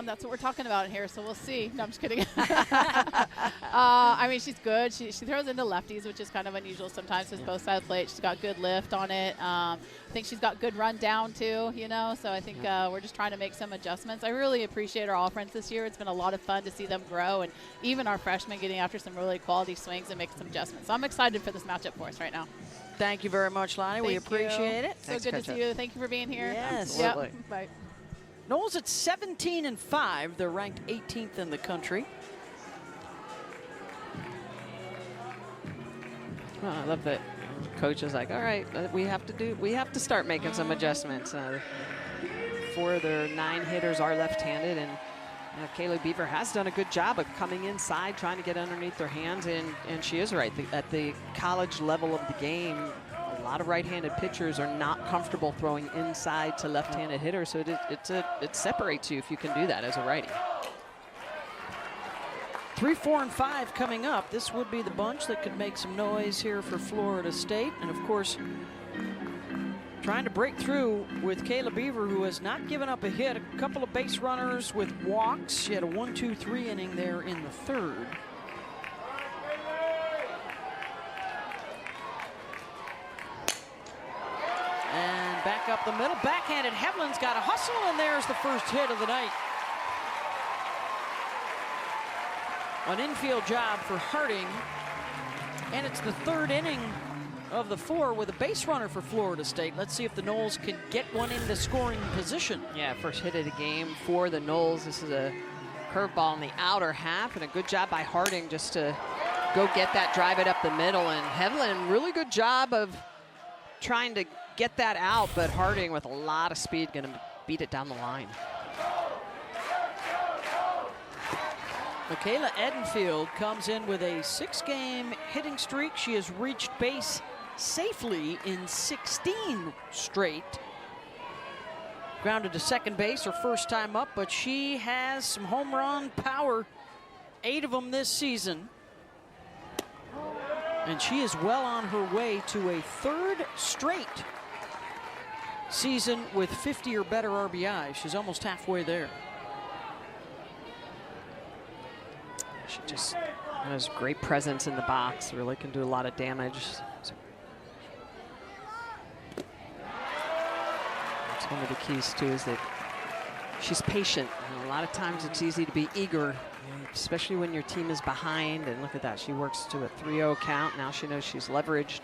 that's what we're talking about here, so we'll see. No, I'm just kidding. I mean, she's good. She throws into lefties, which is kind of unusual sometimes with both sides of the plate. She's got good lift on it. I think she's got good run down, too, you know, so I think we're just trying to make some adjustments. I really appreciate our offense this year. It's been a lot of fun to see them grow, and even our freshmen getting after some really quality swings and making some adjustments. So I'm excited for this matchup for us right now. Thank you very much, Lonnie. We appreciate it. So good to see you. Thank you for being here. Yes. Absolutely. Yep. Bye. Knowles at 17-5. They're ranked 18th in the country. Oh, I love that Coach is like, all right, we have to start making some adjustments. 4 of their 9 hitters are left-handed, and Kaylee Beaver has done a good job of coming inside, trying to get underneath their hands, and she is right. At the college level of the game, a lot of right-handed pitchers are not comfortable throwing inside to left-handed hitters, so it separates you if you can do that as a righty. 3, 4, and 5 coming up. This would be the bunch that could make some noise here for Florida State. And of course, trying to break through with Kayla Beaver, who has not given up a hit. A couple of base runners with walks. She had a 1-2-3 inning there in the third. And back up the middle, backhanded. Hevlin's got a hustle, and there's the first hit of the night. An infield job for Harding, and it's the third inning of the 4 with a base runner for Florida State. Let's see if the Noles can get one into scoring position. Yeah, first hit of the game for the Noles. This is a curveball in the outer half, and a good job by Harding just to go get that, drive it up the middle. And Hevlin, really good job of trying to get that out, but Harding with a lot of speed going to beat it down the line. Michaela Edenfield comes in with a 6-game hitting streak. She has reached base safely in 16 straight. Grounded to second base her first time up, but she has some home run power, 8 of them this season. And she is well on her way to a 3rd straight season with 50 or better RBI. She's almost halfway there. She just has great presence in the box, really can do a lot of damage. That's one of the keys too, is that she's patient. And a lot of times it's easy to be eager, especially when your team is behind. And look at that, she works to a 3-0 count. Now she knows she's leveraged.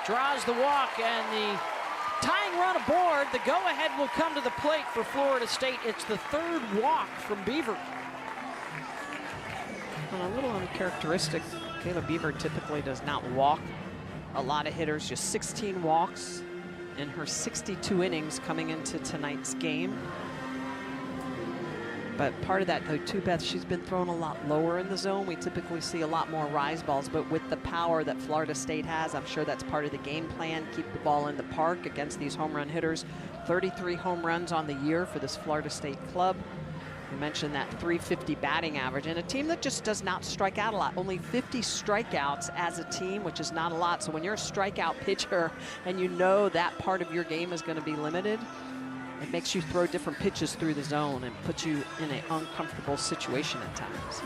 Draws the walk, and the tying run aboard. The go-ahead will come to the plate for Florida State. It's the 3rd walk from Beaver. And a little uncharacteristic, Kayla Beaver typically does not walk a lot of hitters, just 16 walks in her 62 innings coming into tonight's game. But part of that, though, too, Beth, she's been thrown a lot lower in the zone. We typically see a lot more rise balls, but with the power that Florida State has, I'm sure that's part of the game plan. Keep the ball in the park against these home run hitters. 33 home runs on the year for this Florida State club. You mentioned that 350 batting average, and a team that just does not strike out a lot. Only 50 strikeouts as a team, which is not a lot. So when you're a strikeout pitcher and you know that part of your game is going to be limited, it makes you throw different pitches through the zone and puts you in an uncomfortable situation at times.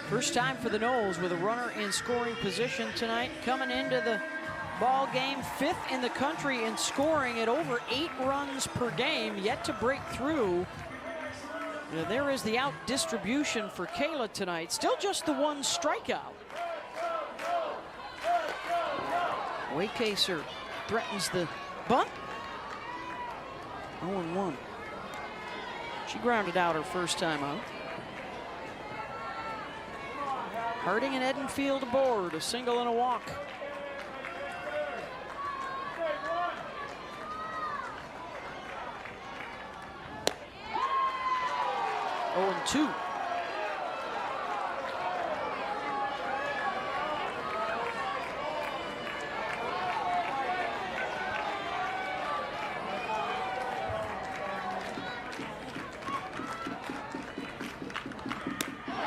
First time for the Noles with a runner in scoring position tonight. Coming into the ball game, 5th in the country in scoring at over 8 runs per game, yet to break through. There is the out distribution for Kayla tonight. Still just the 1 strikeout. Waycaser threatens the bunt. 0-1. She grounded out her first time out. Harding and Edenfield aboard, a single and a walk. Oh, and 2.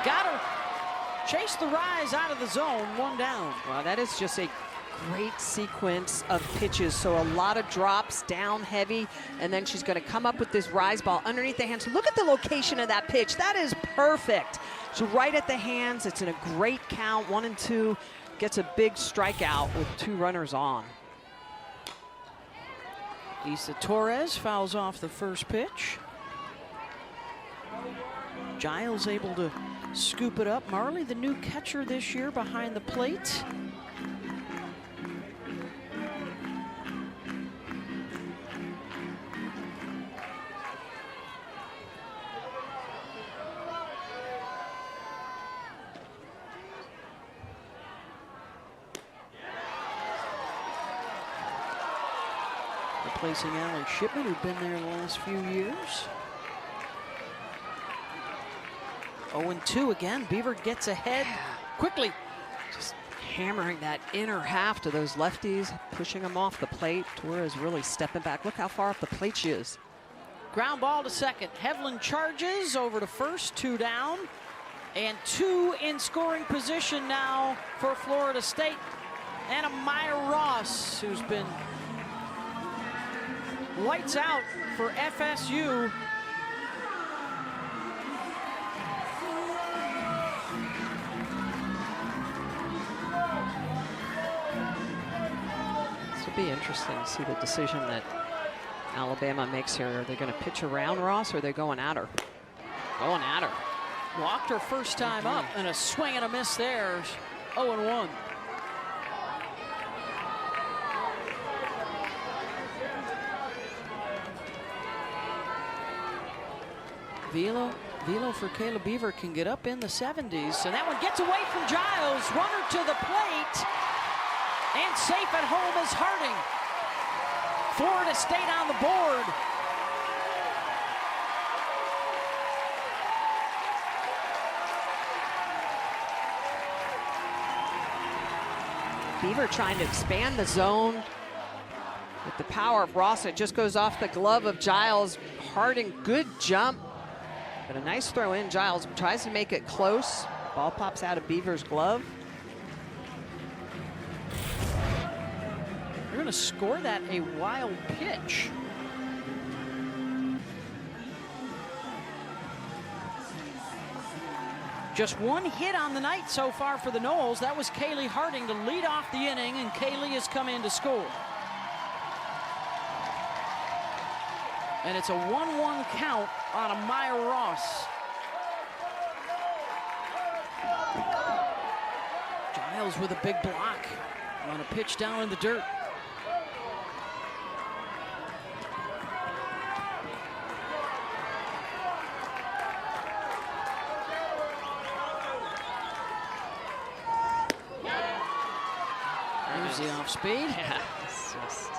Got her. Chase the rise out of the zone, 1 down. Wow, that is just a great sequence of pitches. So a lot of drops, down heavy, and then she's going to come up with this rise ball underneath the hands. Look at the location of that pitch. That is perfect. So right at the hands, it's in a great count, 1 and 2. Gets a big strikeout with 2 runners on. Issa Torres fouls off the first pitch. Giles able to scoop it up. Marley, the new catcher this year, behind the plate. Replacing Allie Shipman, who'd been there the last few years. 0-2 again. Beaver gets ahead quickly. Just hammering that inner half to those lefties, pushing them off the plate. Torres really stepping back. Look how far off the plate she is. Ground ball to second. Hevlin charges over to first, 2 down. And 2 in scoring position now for Florida State. And Amaya Ross, who's been lights out for FSU. This will be interesting to see the decision that Alabama makes here. Are they going to pitch around Ross, or are they going at her? Going at her. Walked her first time up, and a swing and a miss there. 0-1. Velo for Kayla Beaver can get up in the 70s. And that one gets away from Giles. Runner to the plate. And safe at home is Harding. Florida State on the board. Beaver trying to expand the zone with the power of Ross. It just goes off the glove of Giles. Harding, good jump, but a nice throw in. Giles tries to make it close. Ball pops out of Beaver's glove. They're going to score that a wild pitch. Just one hit on the night so far for the Noles. That was Kaylee Harding to lead off the inning, and Kaylee has come in to score. And it's a 1-1 count on Amaya Ross. Giles with a big block on a pitch down in the dirt. There's the off speed. Yeah, it's just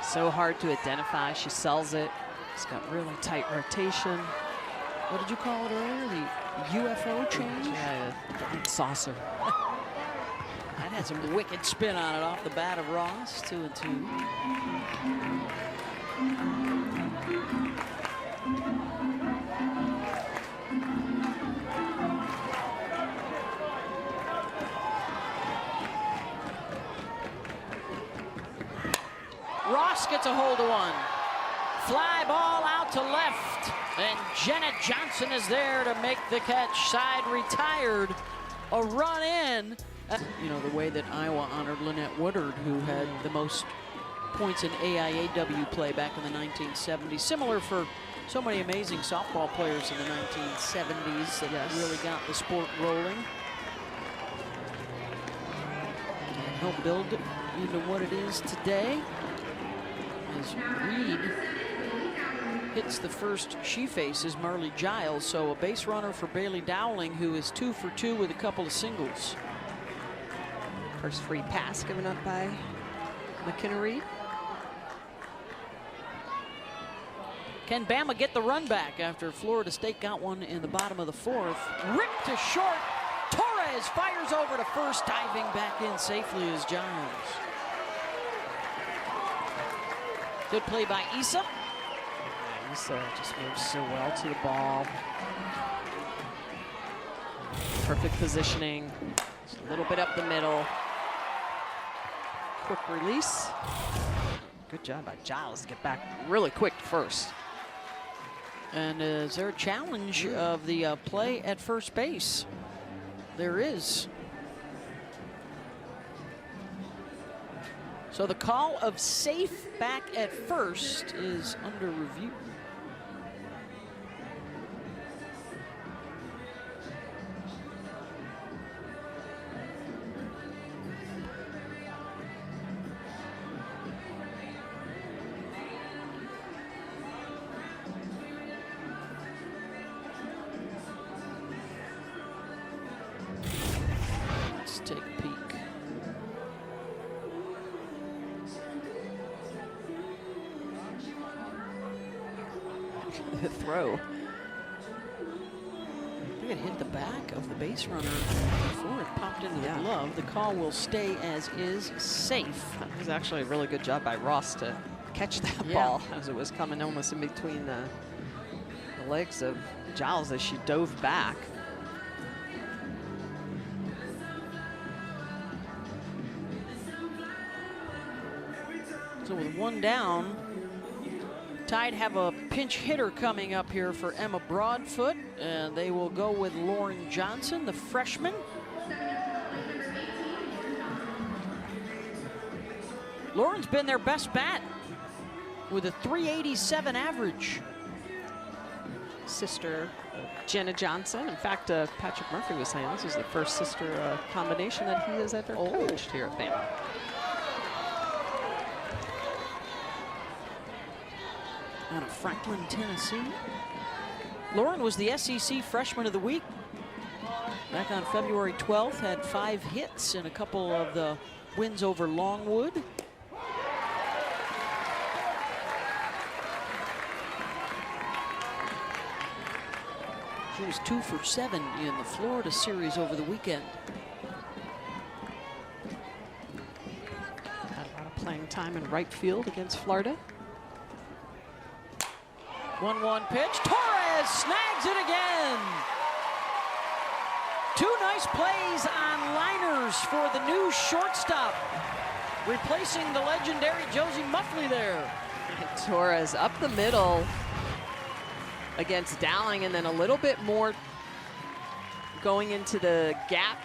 so hard to identify. She sells it. It's got really tight rotation. What did you call it earlier? The UFO change? Yeah, the saucer. That had some wicked spin on it off the bat of Ross. 2-2. Ross gets a hold of one. Fly ball out to left. And Jenna Johnson is there to make the catch. Side retired. A run in. You know, the way that Iowa honored Lynette Woodard, who had the most points in AIAW play back in the 1970s. Similar for so many amazing softball players in the 1970s that really got the sport rolling. And helped build it into what it is today. As Reed hits the first she faces, Marley Giles. So a base runner for Bailey Dowling, who is 2 for 2 with a couple of singles. First free pass given up by McKenna Reed. Can Bama get the run back after Florida State got one in the bottom of the 4th? Ripped to short. Torres fires over to first, diving back in safely as Giles. Good play by Issa. Yeah, Issa just moves so well to the ball. Perfect positioning. Just a little bit up the middle. Quick release. Good job by Giles to get back really quick to first. And is there a challenge of the play at first base? There is. So the call of safe back at first is under review. Let's take a peek. The throw. I think it hit the back of the base runner before it popped into the glove. The call will stay as is, safe. That was actually a really good job by Ross to catch that ball as it was coming almost in between the legs of Giles as she dove back. So with one down, Tide have a pinch hitter coming up here for Emma Broadfoot, and they will go with Lauren Johnson, the freshman. Lauren's been their best bat with a .387 average. Sister Jenna Johnson. In fact, Patrick Murphy was saying this is the first sister combination that he has ever coached here at Bama. Out of Franklin, Tennessee. Lauren was the SEC Freshman of the Week back on February 12th, had 5 hits in a couple of the wins over Longwood. She was 2 for 7 in the Florida series over the weekend. playing time in right field against Florida. 1-1 pitch. Torres snags it again. Two nice plays on liners for the new shortstop, replacing the legendary Josie Muffley there. And Torres up the middle against Dowling, and then a little bit more going into the gap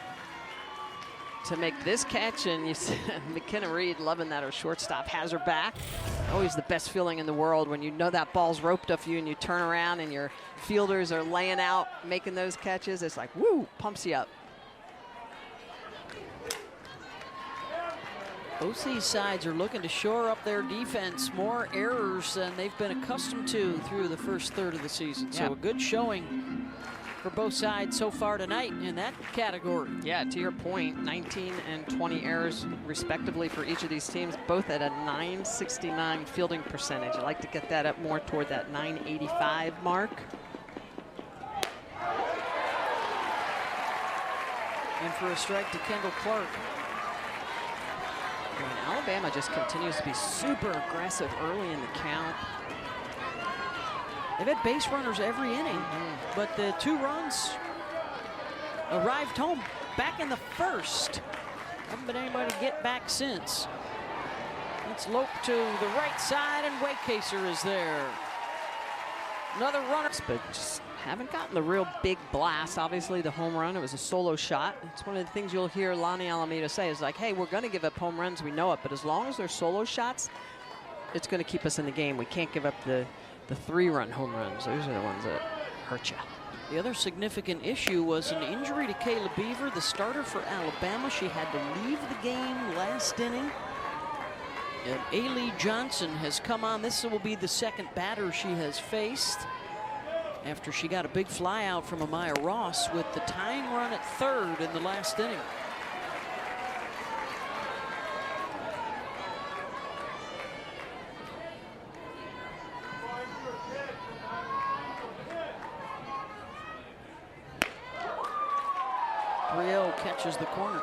to make this catch. And you see McKenna Reed loving that her shortstop has her back. Always the best feeling in the world when you know that ball's roped up you and you turn around and your fielders are laying out, making those catches. It's like, woo, pumps you up. Both these sides are looking to shore up their defense. More errors than they've been accustomed to through the first third of the season. So a good showing for both sides so far tonight in that category. Yeah, to your point, 19 and 20 errors respectively for each of these teams, both at a .969 fielding percentage. I like to get that up more toward that .985 mark. And for a strike to Kendall Clark. And Alabama just continues to be super aggressive early in the count. They've had base runners every inning, but the 2 runs arrived home back in the first. Haven't been anybody to get back since. It's Lope to the right side, and Waycaser is there. Another runner. But just haven't gotten the real big blast. Obviously, the home run, it was a solo shot. It's one of the things you'll hear Lonnie Alameda say is like, hey, we're going to give up home runs. We know it. But as long as they're solo shots, it's going to keep us in the game. We can't give up the 3-run home runs. Those are the ones that hurt you. The other significant issue was an injury to Kayla Beaver, the starter for Alabama. She had to leave the game last inning. And Ailey Johnson has come on. This will be the second batter she has faced after she got a big fly out from Amaya Ross with the tying run at third in the last inning. Brielle catches the corner.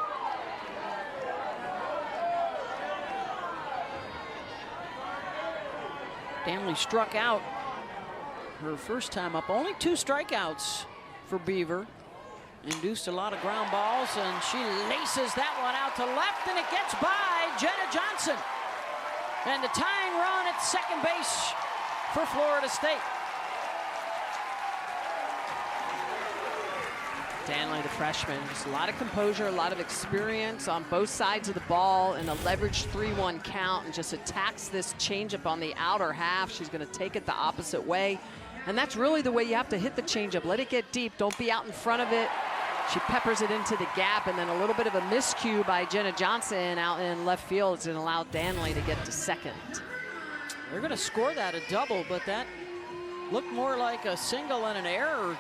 Danley struck out her first time up. Only 2 strikeouts for Beaver. Induced a lot of ground balls, and she laces that one out to left, and it gets by Jenna Johnson. And the tying run at second base for Florida State. Danley, the freshman, just a lot of composure, a lot of experience on both sides of the ball in a leveraged 3-1 count, and just attacks this changeup on the outer half. She's going to take it the opposite way. And that's really the way you have to hit the changeup. Let it get deep. Don't be out in front of it. She peppers it into the gap, and then a little bit of a miscue by Jenna Johnson out in left field is going to allow Danley to get to second. They're going to score that a double, but that looked more like a single and an error.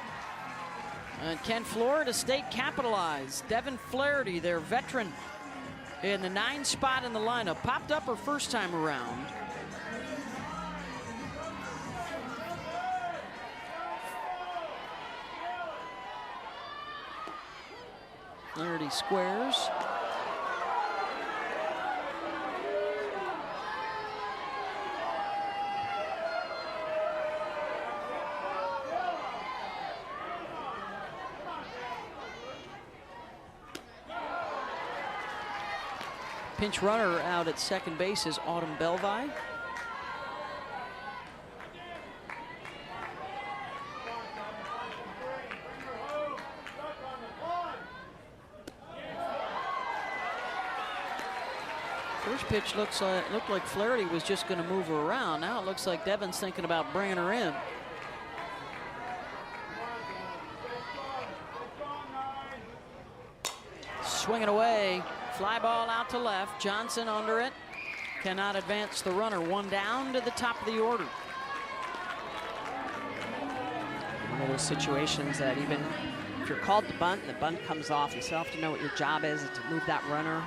And can Florida State capitalize? Devin Flaherty, their veteran, in the 9 spot in the lineup, popped up her first time around. Flaherty squares. Pinch runner out at second base is Autumn Belvi. First pitch looked like Flaherty was just going to move her around. Now it looks like Devin's thinking about bringing her in. Swinging away. Fly ball out to left. Johnson under it. Cannot advance the runner. One down to the top of the order. One of those situations that even if you're called to bunt and the bunt comes off, you still have to know what your job is to move that runner,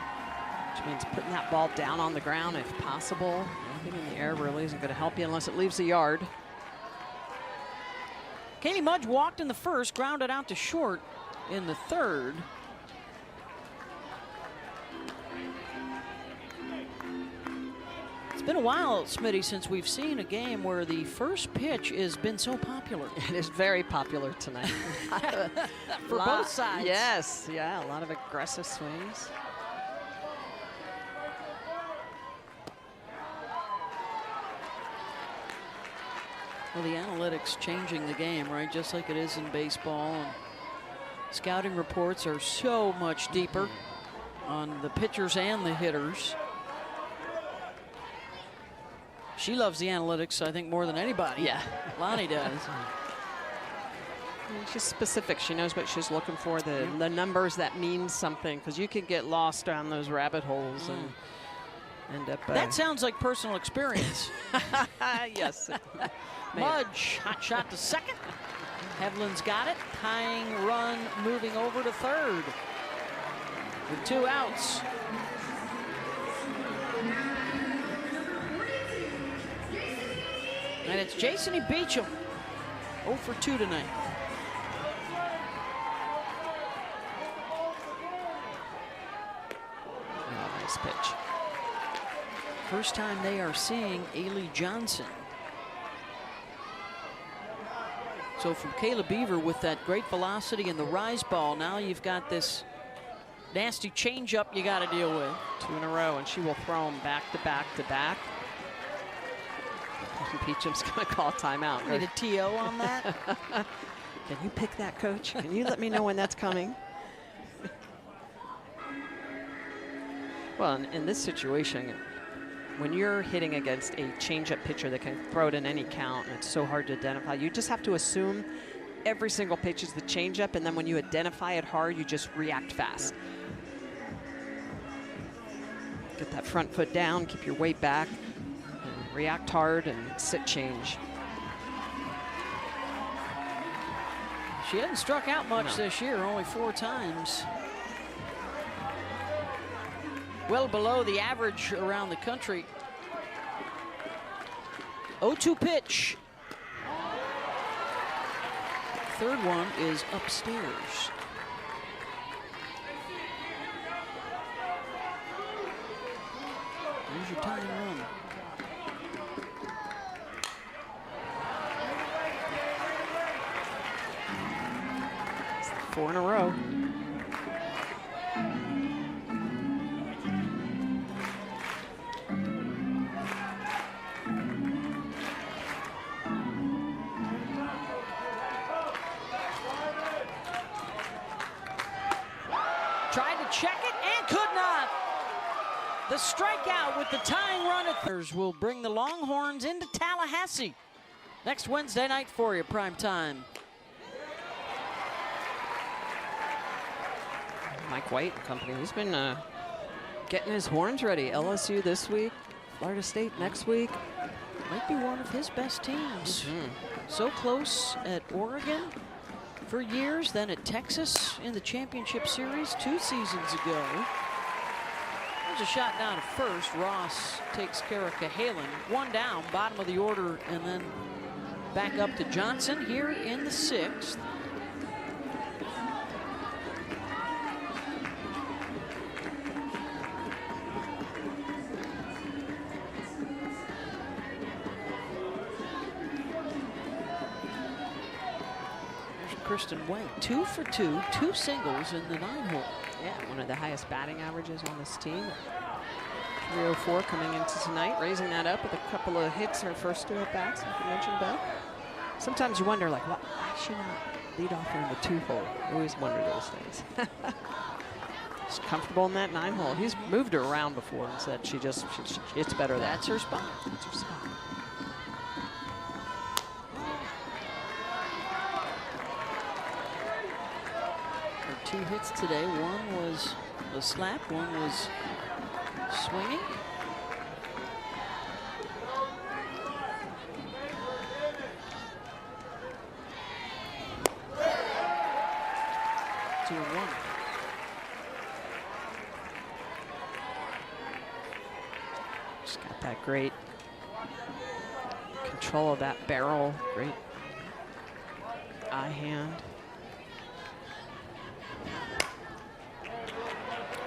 which means putting that ball down on the ground if possible. Anything in the air really isn't going to help you unless it leaves the yard. Kaylee Mudge walked in the first, grounded out to short in the third. It's been a while, Smitty, since we've seen a game where the first pitch has been so popular. It is very popular tonight. For both sides. Yes, yeah, a lot of aggressive swings. Well, the analytics changing the game, right? Just like it is in baseball. And scouting reports are so much deeper on the pitchers and the hitters. She loves the analytics, I think, more than anybody. Yeah. Lonnie does. She's specific. She knows what she's looking for, the numbers that mean something, because you could get lost down those rabbit holes and end up... That sounds like personal experience. Yes. Mudge, hot shot to second. Hevlin's got it. Tying run moving over to third with 2 outs. And it's Jason Beecham, 0 for 2 tonight. Oh, nice pitch. First time they are seeing Ailey Johnson. So from Kayla Beaver with that great velocity and the rise ball, now you've got this nasty changeup you got to deal with. 2 in a row, and she will throw them back to back to back. Beecham's going to call timeout. Need a TO on that? Can you pick that, coach? Can you let me know when that's coming? Well, in this situation, when you're hitting against a changeup pitcher that can throw it in any count, and it's so hard to identify, you just have to assume every single pitch is the changeup, and then when you identify it hard, you just react fast. Get that front foot down, keep your weight back, and react hard and sit change. She hasn't struck out much this year, only 4 times. Well below the average around the country. 0-2 pitch. Third one is upstairs. Here's your tying run. It's 4 in a row. The strikeout with the tying run at will bring the Longhorns into Tallahassee next Wednesday night for you, prime time. Mike White and company, he's been getting his horns ready. LSU this week, Florida State next week. Might be one of his best teams. So close at Oregon for years, then at Texas in the championship series 2 seasons ago. There's a shot down to first. Ross takes care of Cahalan. 1 down, bottom of the order, and then back up to Johnson here in the 6th. There's Kristen Wang, 2 for 2, 2 singles in the 9-hole. Yeah, one of the highest batting averages on this team. 304 coming into tonight, raising that up with a couple of hits in her first 2 at-bats, like you mentioned, Beth. Sometimes you wonder, like, why is she not lead off in the 2-hole? I always wonder those things. She's comfortable in that 9-hole. He's moved her around before and said it's better there. That's her spot. That's her spot. Her 2 hits today. One was a slap, one was swinging. Two and one. She's got that great control of that barrel, great eye hand.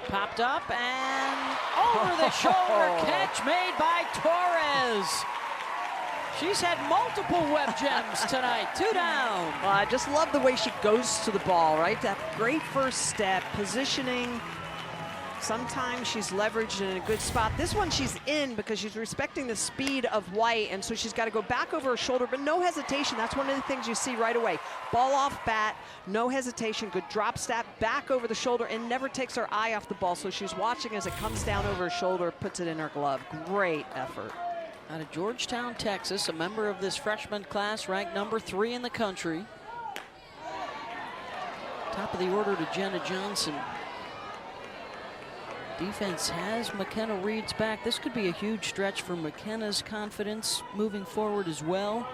Popped up and Over the shoulder catch made by Torres. She's had multiple web gems tonight. 2 down. Well, I just love the way she goes to the ball, right? That great first step, positioning. Sometimes she's leveraged in a good spot. This one she's in because she's respecting the speed of White, and so she's got to go back over her shoulder, but no hesitation. That's one of the things you see right away. Ball off bat, no hesitation, good drop step, back over the shoulder, and never takes her eye off the ball. So she's watching as it comes down over her shoulder, puts it in her glove. Great effort. Out of Georgetown, Texas, a member of this freshman class, ranked number 3 in the country. Top of the order to Jenna Johnson. Defense has McKenna Reed's back. This could be a huge stretch for McKenna's confidence moving forward as well.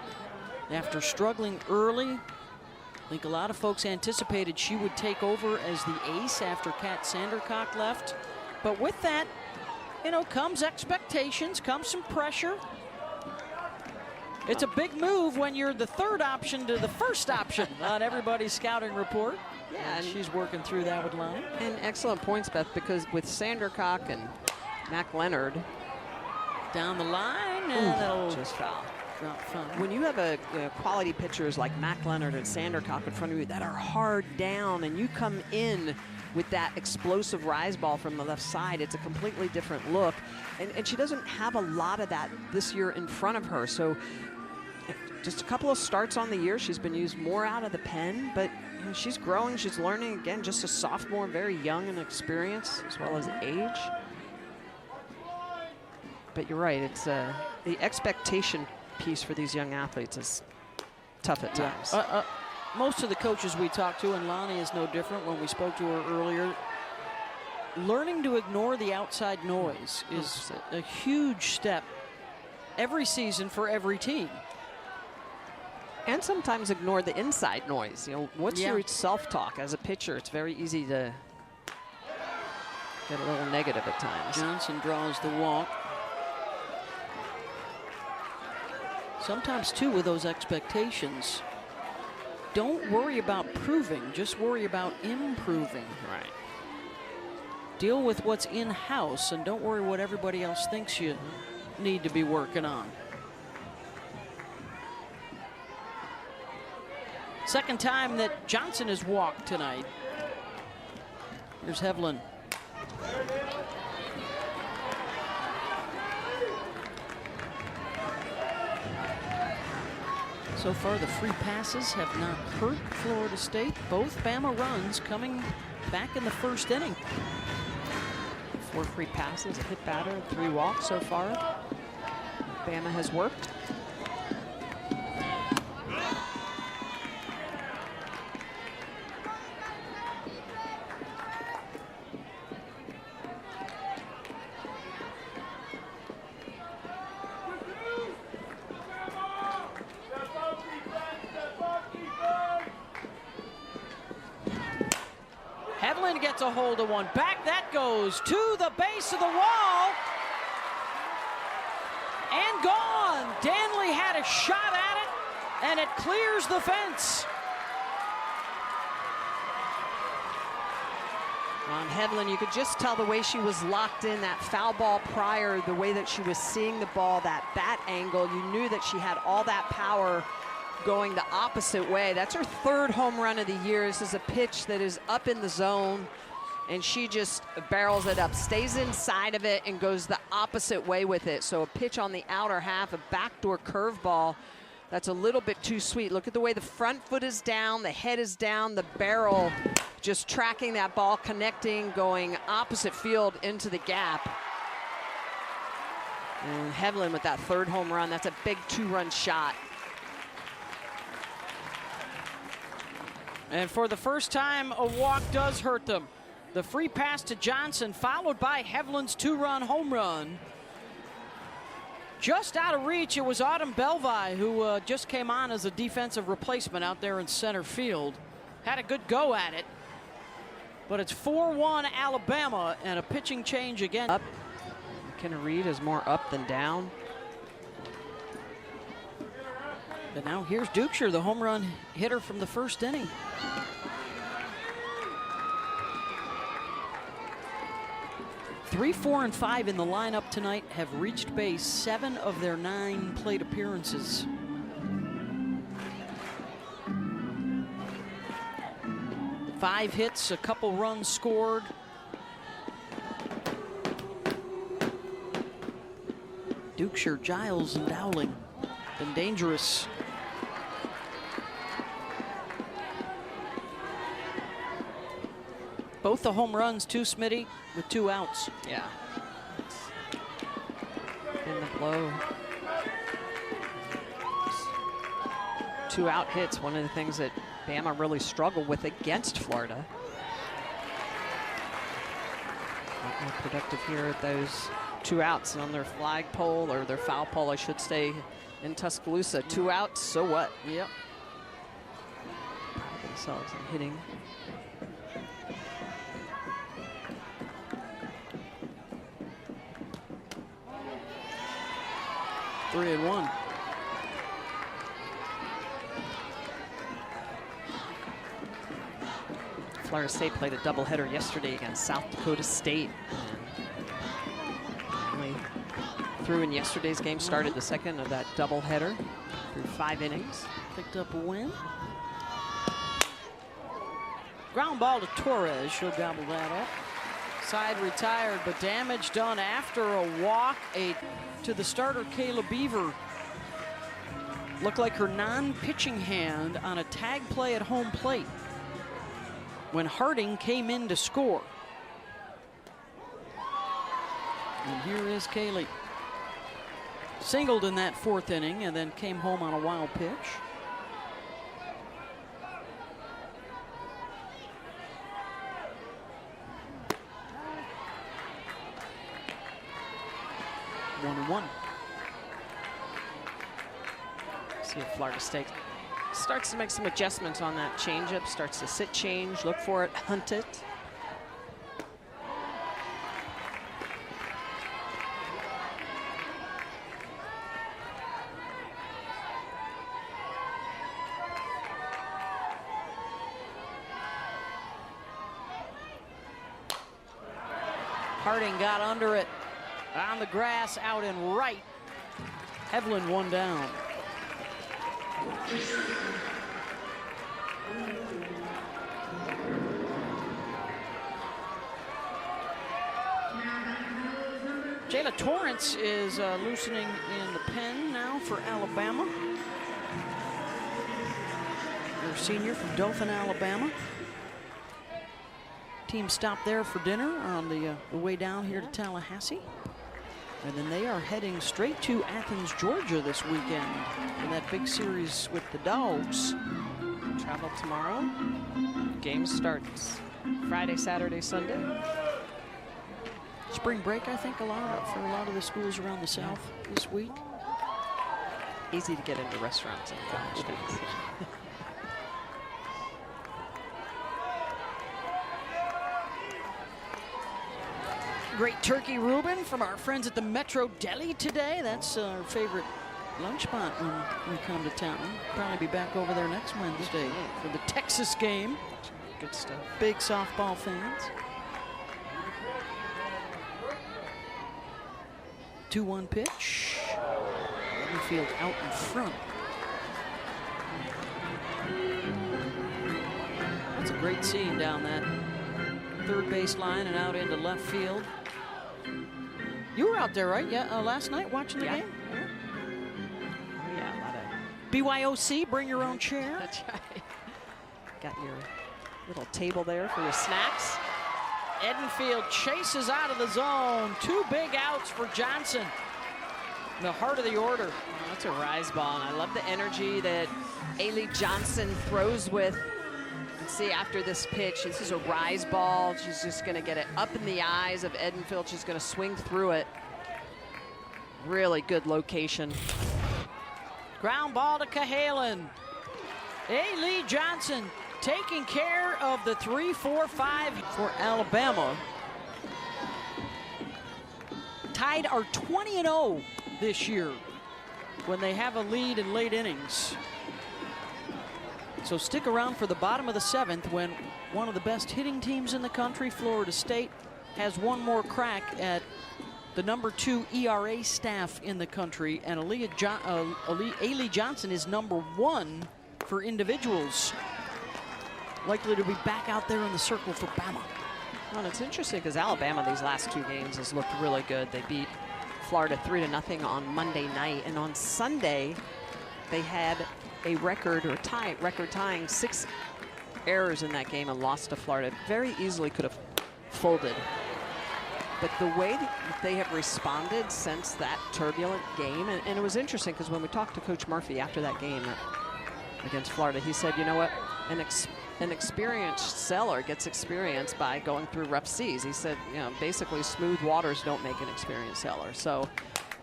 After struggling early, I think a lot of folks anticipated she would take over as the ace after Kat Sandercock left. But with that, you know, comes expectations, comes some pressure. It's a big move when you're the 3rd option to the 1st option on everybody's scouting report. Yeah, and she's working through that with Lonnie. And excellent points, Beth, because with Sandercock and Mac Leonard down the line, and that'll just foul. Drop foul. When you have quality pitchers like Mac Leonard and Sandercock in front of you that are hard down, and you come in with that explosive rise ball from the left side, it's a completely different look. And she doesn't have a lot of that this year in front of her. So just a couple of starts on the year. She's been used more out of the pen, but you know, she's growing, she's learning. Again, just a sophomore, very young in experience as well as age. But you're right, it's the expectation piece for these young athletes is tough at times. Most of the coaches we talked to, and Lonnie is no different when we spoke to her earlier, learning to ignore the outside noise is a huge step every season for every team. And sometimes ignore the inside noise. You know, what's your self-talk as a pitcher? It's very easy to get a little negative at times. Johnson draws the walk. Sometimes, too, with those expectations, don't worry about proving, just worry about improving. Right. Deal with what's in-house and don't worry what everybody else thinks you need to be working on. Second time that Johnson has walked tonight. Here's Hevlin. So far, the free passes have not hurt Florida State. Both Bama runs coming back in the 1st inning. 4 free passes, a hit batter, 3 walks so far. Bama has worked. Hevlin gets a hold of one. Back that goes to the base of the wall. And gone. Danley had a shot at it, and it clears the fence. On Hevlin, you could just tell the way she was locked in, that foul ball prior, the way that she was seeing the ball, that bat angle. You knew that she had all that power going the opposite way. That's her 3rd home run of the year. This is a pitch that is up in the zone, and she just barrels it up, stays inside of it, and goes the opposite way with it. So a pitch on the outer half, a backdoor curveball. That's a little bit too sweet. Look at the way the front foot is down, the head is down, the barrel just tracking that ball, connecting, going opposite field into the gap. And Hevlin with that 3rd home run, that's a big 2-run shot. And for the first time, a walk does hurt them. The free pass to Johnson, followed by Hevlin's 2-run home run. Just out of reach, it was Autumn Belvi, who just came on as a defensive replacement out there in center field. Had a good go at it. But it's 4-1 Alabama, and a pitching change again. Up. McKenna Reed is more up than down. But now here's Dukeshire, the home run hitter from the 1st inning. 3, 4, and 5 in the lineup tonight have reached base 7 of their 9 plate appearances. Five hits, a couple runs scored. Dukeshire, Giles, and Dowling been dangerous. Both the home runs to Smitty with 2 outs. Yeah. In the blow. 2 out hits, one of the things that Bama really struggled with against Florida. Not more productive here at those 2 outs on their flagpole, or their foul pole, I should say, in Tuscaloosa. 2 outs, so what? Yep. Proud of themselves in hitting. Three and 1. Florida State played a doubleheader yesterday against South Dakota State. Only threw in yesterday's game, started the second of that doubleheader through 5 innings. Picked up a win. Ground ball to Torres. She'll gobble that up. Side retired, but damage done after a walk. To the starter, Kayla Beaver. Looked like her non-pitching hand on a tag play at home plate when Harding came in to score. And here is Kaylee. Singled in that 4th inning and then came home on a wild pitch. One and 1. See if Florida State starts to make some adjustments on that changeup, starts to sit change, look for it, hunt it. Harding got under it on the grass out in right. Hevlin one down. Jayla Torrance is loosening in the pen now for Alabama. Their senior from Dothan, Alabama. Team stopped there for dinner on the way down here to Tallahassee. And then they are heading straight to Athens, Georgia this weekend in that big series with the Dogs. Travel tomorrow. Game starts Friday, Saturday, Sunday. Spring break, I think, for a lot of the schools around the South this week. Easy to get into restaurants in college days. Great turkey Reuben from our friends at the Metro Deli today. That's our favorite lunch spot when we come to town. Probably be back over there next Wednesday for the Texas game. Good stuff. Big softball fans. 2-1 pitch. Infield out in front. That's a great scene down that third base line and out into left field. You were out there, right? Yeah, last night watching the game? Yeah. Oh, yeah, a lot of... BYOC, bring your own chair. That's right. Got your little table there for your snacks. Edenfield chases out of the zone. 2 big outs for Johnson. The heart of the order. Oh, that's a rise ball, and I love the energy that Ailey Johnson throws with. See, after this pitch, this is a rise ball. She's just going to get it up in the eyes of Edenfield. She's going to swing through it. Really good location. Ground ball to Cahalan. Ailey Johnson taking care of the 3-4-5 for Alabama. Tied are 20-0 this year when they have a lead in late innings. So stick around for the bottom of the 7th when one of the best hitting teams in the country, Florida State, has one more crack at the #2 ERA staff in the country, and Ailey Johnson is #1 for individuals. Likely to be back out there in the circle for Bama. Well, it's interesting because Alabama these last 2 games has looked really good. They beat Florida 3-0 on Monday night, and on Sunday they had a record tying 6 errors in that game and lost to Florida. Very easily could have folded. But the way that they have responded since that turbulent game, and it was interesting because when we talked to Coach Murphy after that game against Florida, he said, you know what, an experienced seller gets experience by going through rough seas. He said, you know, basically smooth waters don't make an experienced seller. So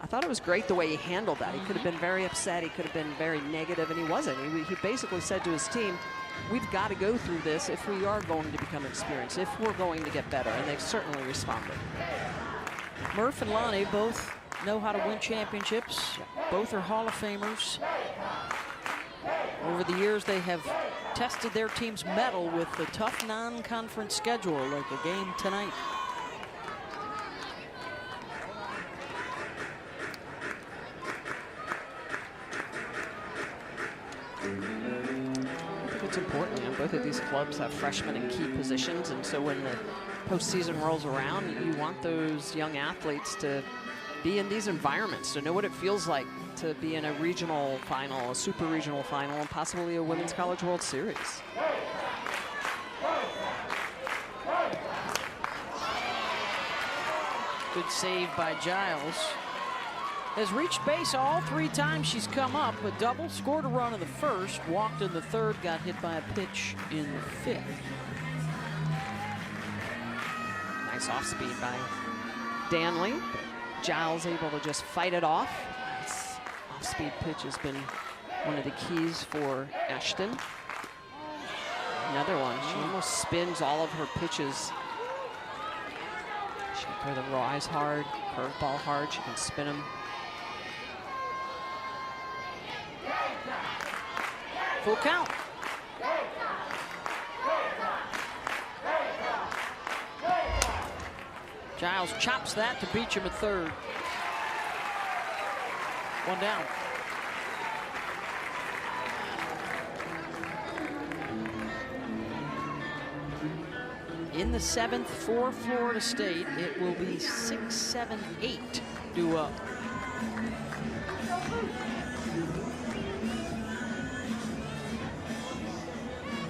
I thought it was great the way he handled that. He could have been very upset. He could have been very negative, and he wasn't. He basically said to his team, we've got to go through this if we are going to become experienced, if we're going to get better, and they've certainly responded. Murph and Lonnie both know how to win championships. Both are Hall of Famers. Over the years, they have tested their team's mettle with the tough non-conference schedule, like a game tonight. I think it's important. You know, both of these clubs have freshmen in key positions, and so when the postseason rolls around, you want those young athletes to be in these environments, to know what it feels like to be in a regional final, a super regional final, and possibly a Women's College World Series. Good save by Giles. Has reached base all 3 times she's come up. A double, scored a run in the first, walked in the third, got hit by a pitch in the 5th. Nice off speed by Danley. Giles able to just fight it off. This off-speed pitch has been one of the keys for Ashton. Another one. She almost spins all of her pitches. She can throw the rise hard, curveball hard. She can spin them. Full count. Giles chops that to Beecham at third. 1 down. In the 7th for Florida State, it will be 6, 7, 8 due up.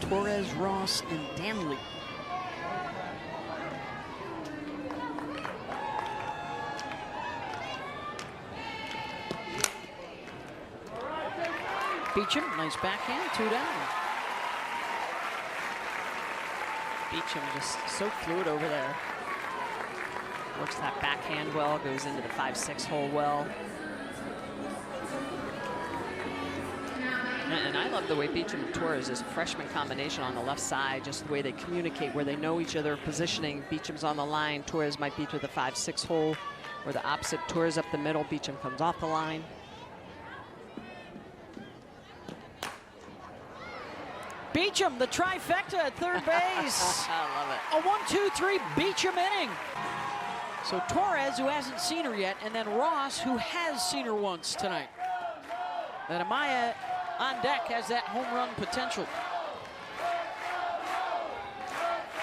Torres, Ross, and Danley. Beecham, nice backhand, 2 down. Beecham just so fluid over there. Works that backhand well, goes into the 5-6 hole well. And I love the way Beecham and Torres is a freshman combination on the left side, just the way they communicate, where they know each other positioning. Beecham's on the line, Torres might be to the 5-6 hole, or the opposite, Torres up the middle, Beecham comes off the line. Beecham, the trifecta at third base. I love it. A 1-2-3 Beecham inning. So Torres, who hasn't seen her yet, and then Ross, who has seen her once tonight. And Amaya on deck has that home run potential.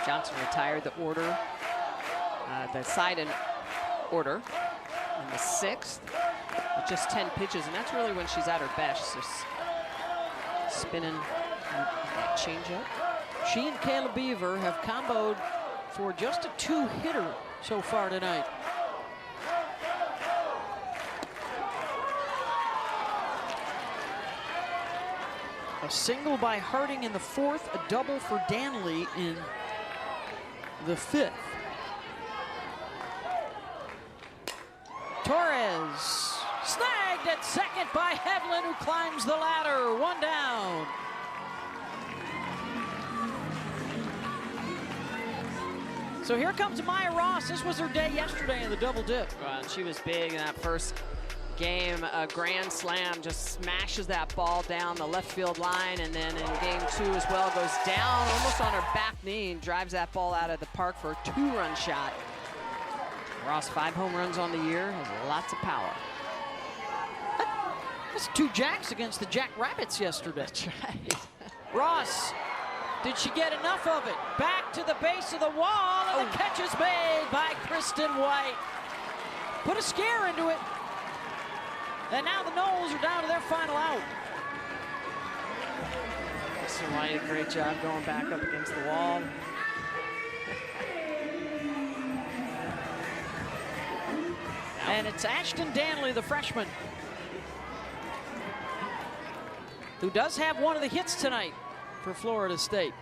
Johnson retired the order, the side in order in the 6th with just 10 pitches, and that's really when she's at her best. Just spinning that changeup. She and Kayla Beaver have comboed for just a 2-hitter so far tonight. A single by Harding in the 4th, a double for Danley in the 5th. Torres snagged at second by Hevlin, who climbs the ladder. 1 down. So here comes Maya Ross. This was her day yesterday in the double dip. And she was big in that first game. A grand slam, just smashes that ball down the left field line, and then in game 2 as well, goes down almost on her back knee and drives that ball out of the park for a 2-run shot Ross, 5 home runs on the year, has lots of power. That's 2 jacks against the Jack Rabbits yesterday. That's right. Ross, did she get enough of it? Back to the base of the wall, and the catch is made by Kristen White. Put a scare into it. And now the Noles are down to their final out. Kristen White, a great job going back up against the wall. And it's Ashton Danley, the freshman, who does have one of the hits tonight for Florida State.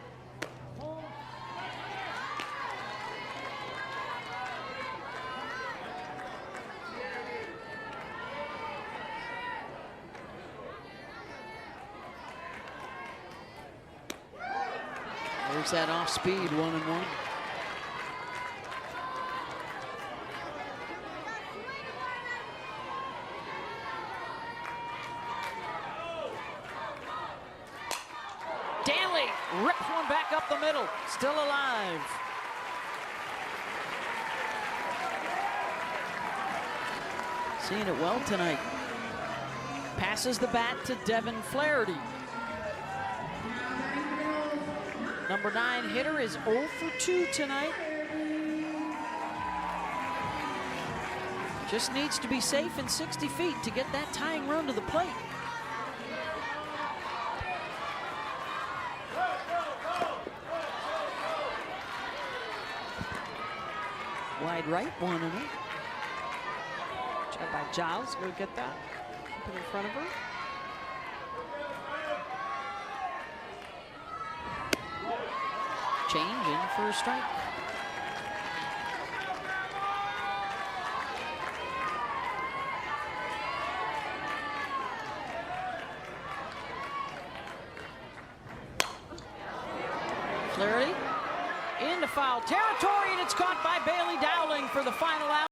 There's that off speed, 1-1. Danley rips one back up the middle, still alive. Seeing it well tonight. Passes the bat to Devin Flaherty. Number 9 hitter is 0 for 2 tonight. Just needs to be safe in 60 feet to get that tying run to the plate. Wide right, 1-0. Job by Giles, go get that. Put it in front of her. Change in for a strike. Flaherty into foul territory, and it's caught by Bailey Dowling for the final out.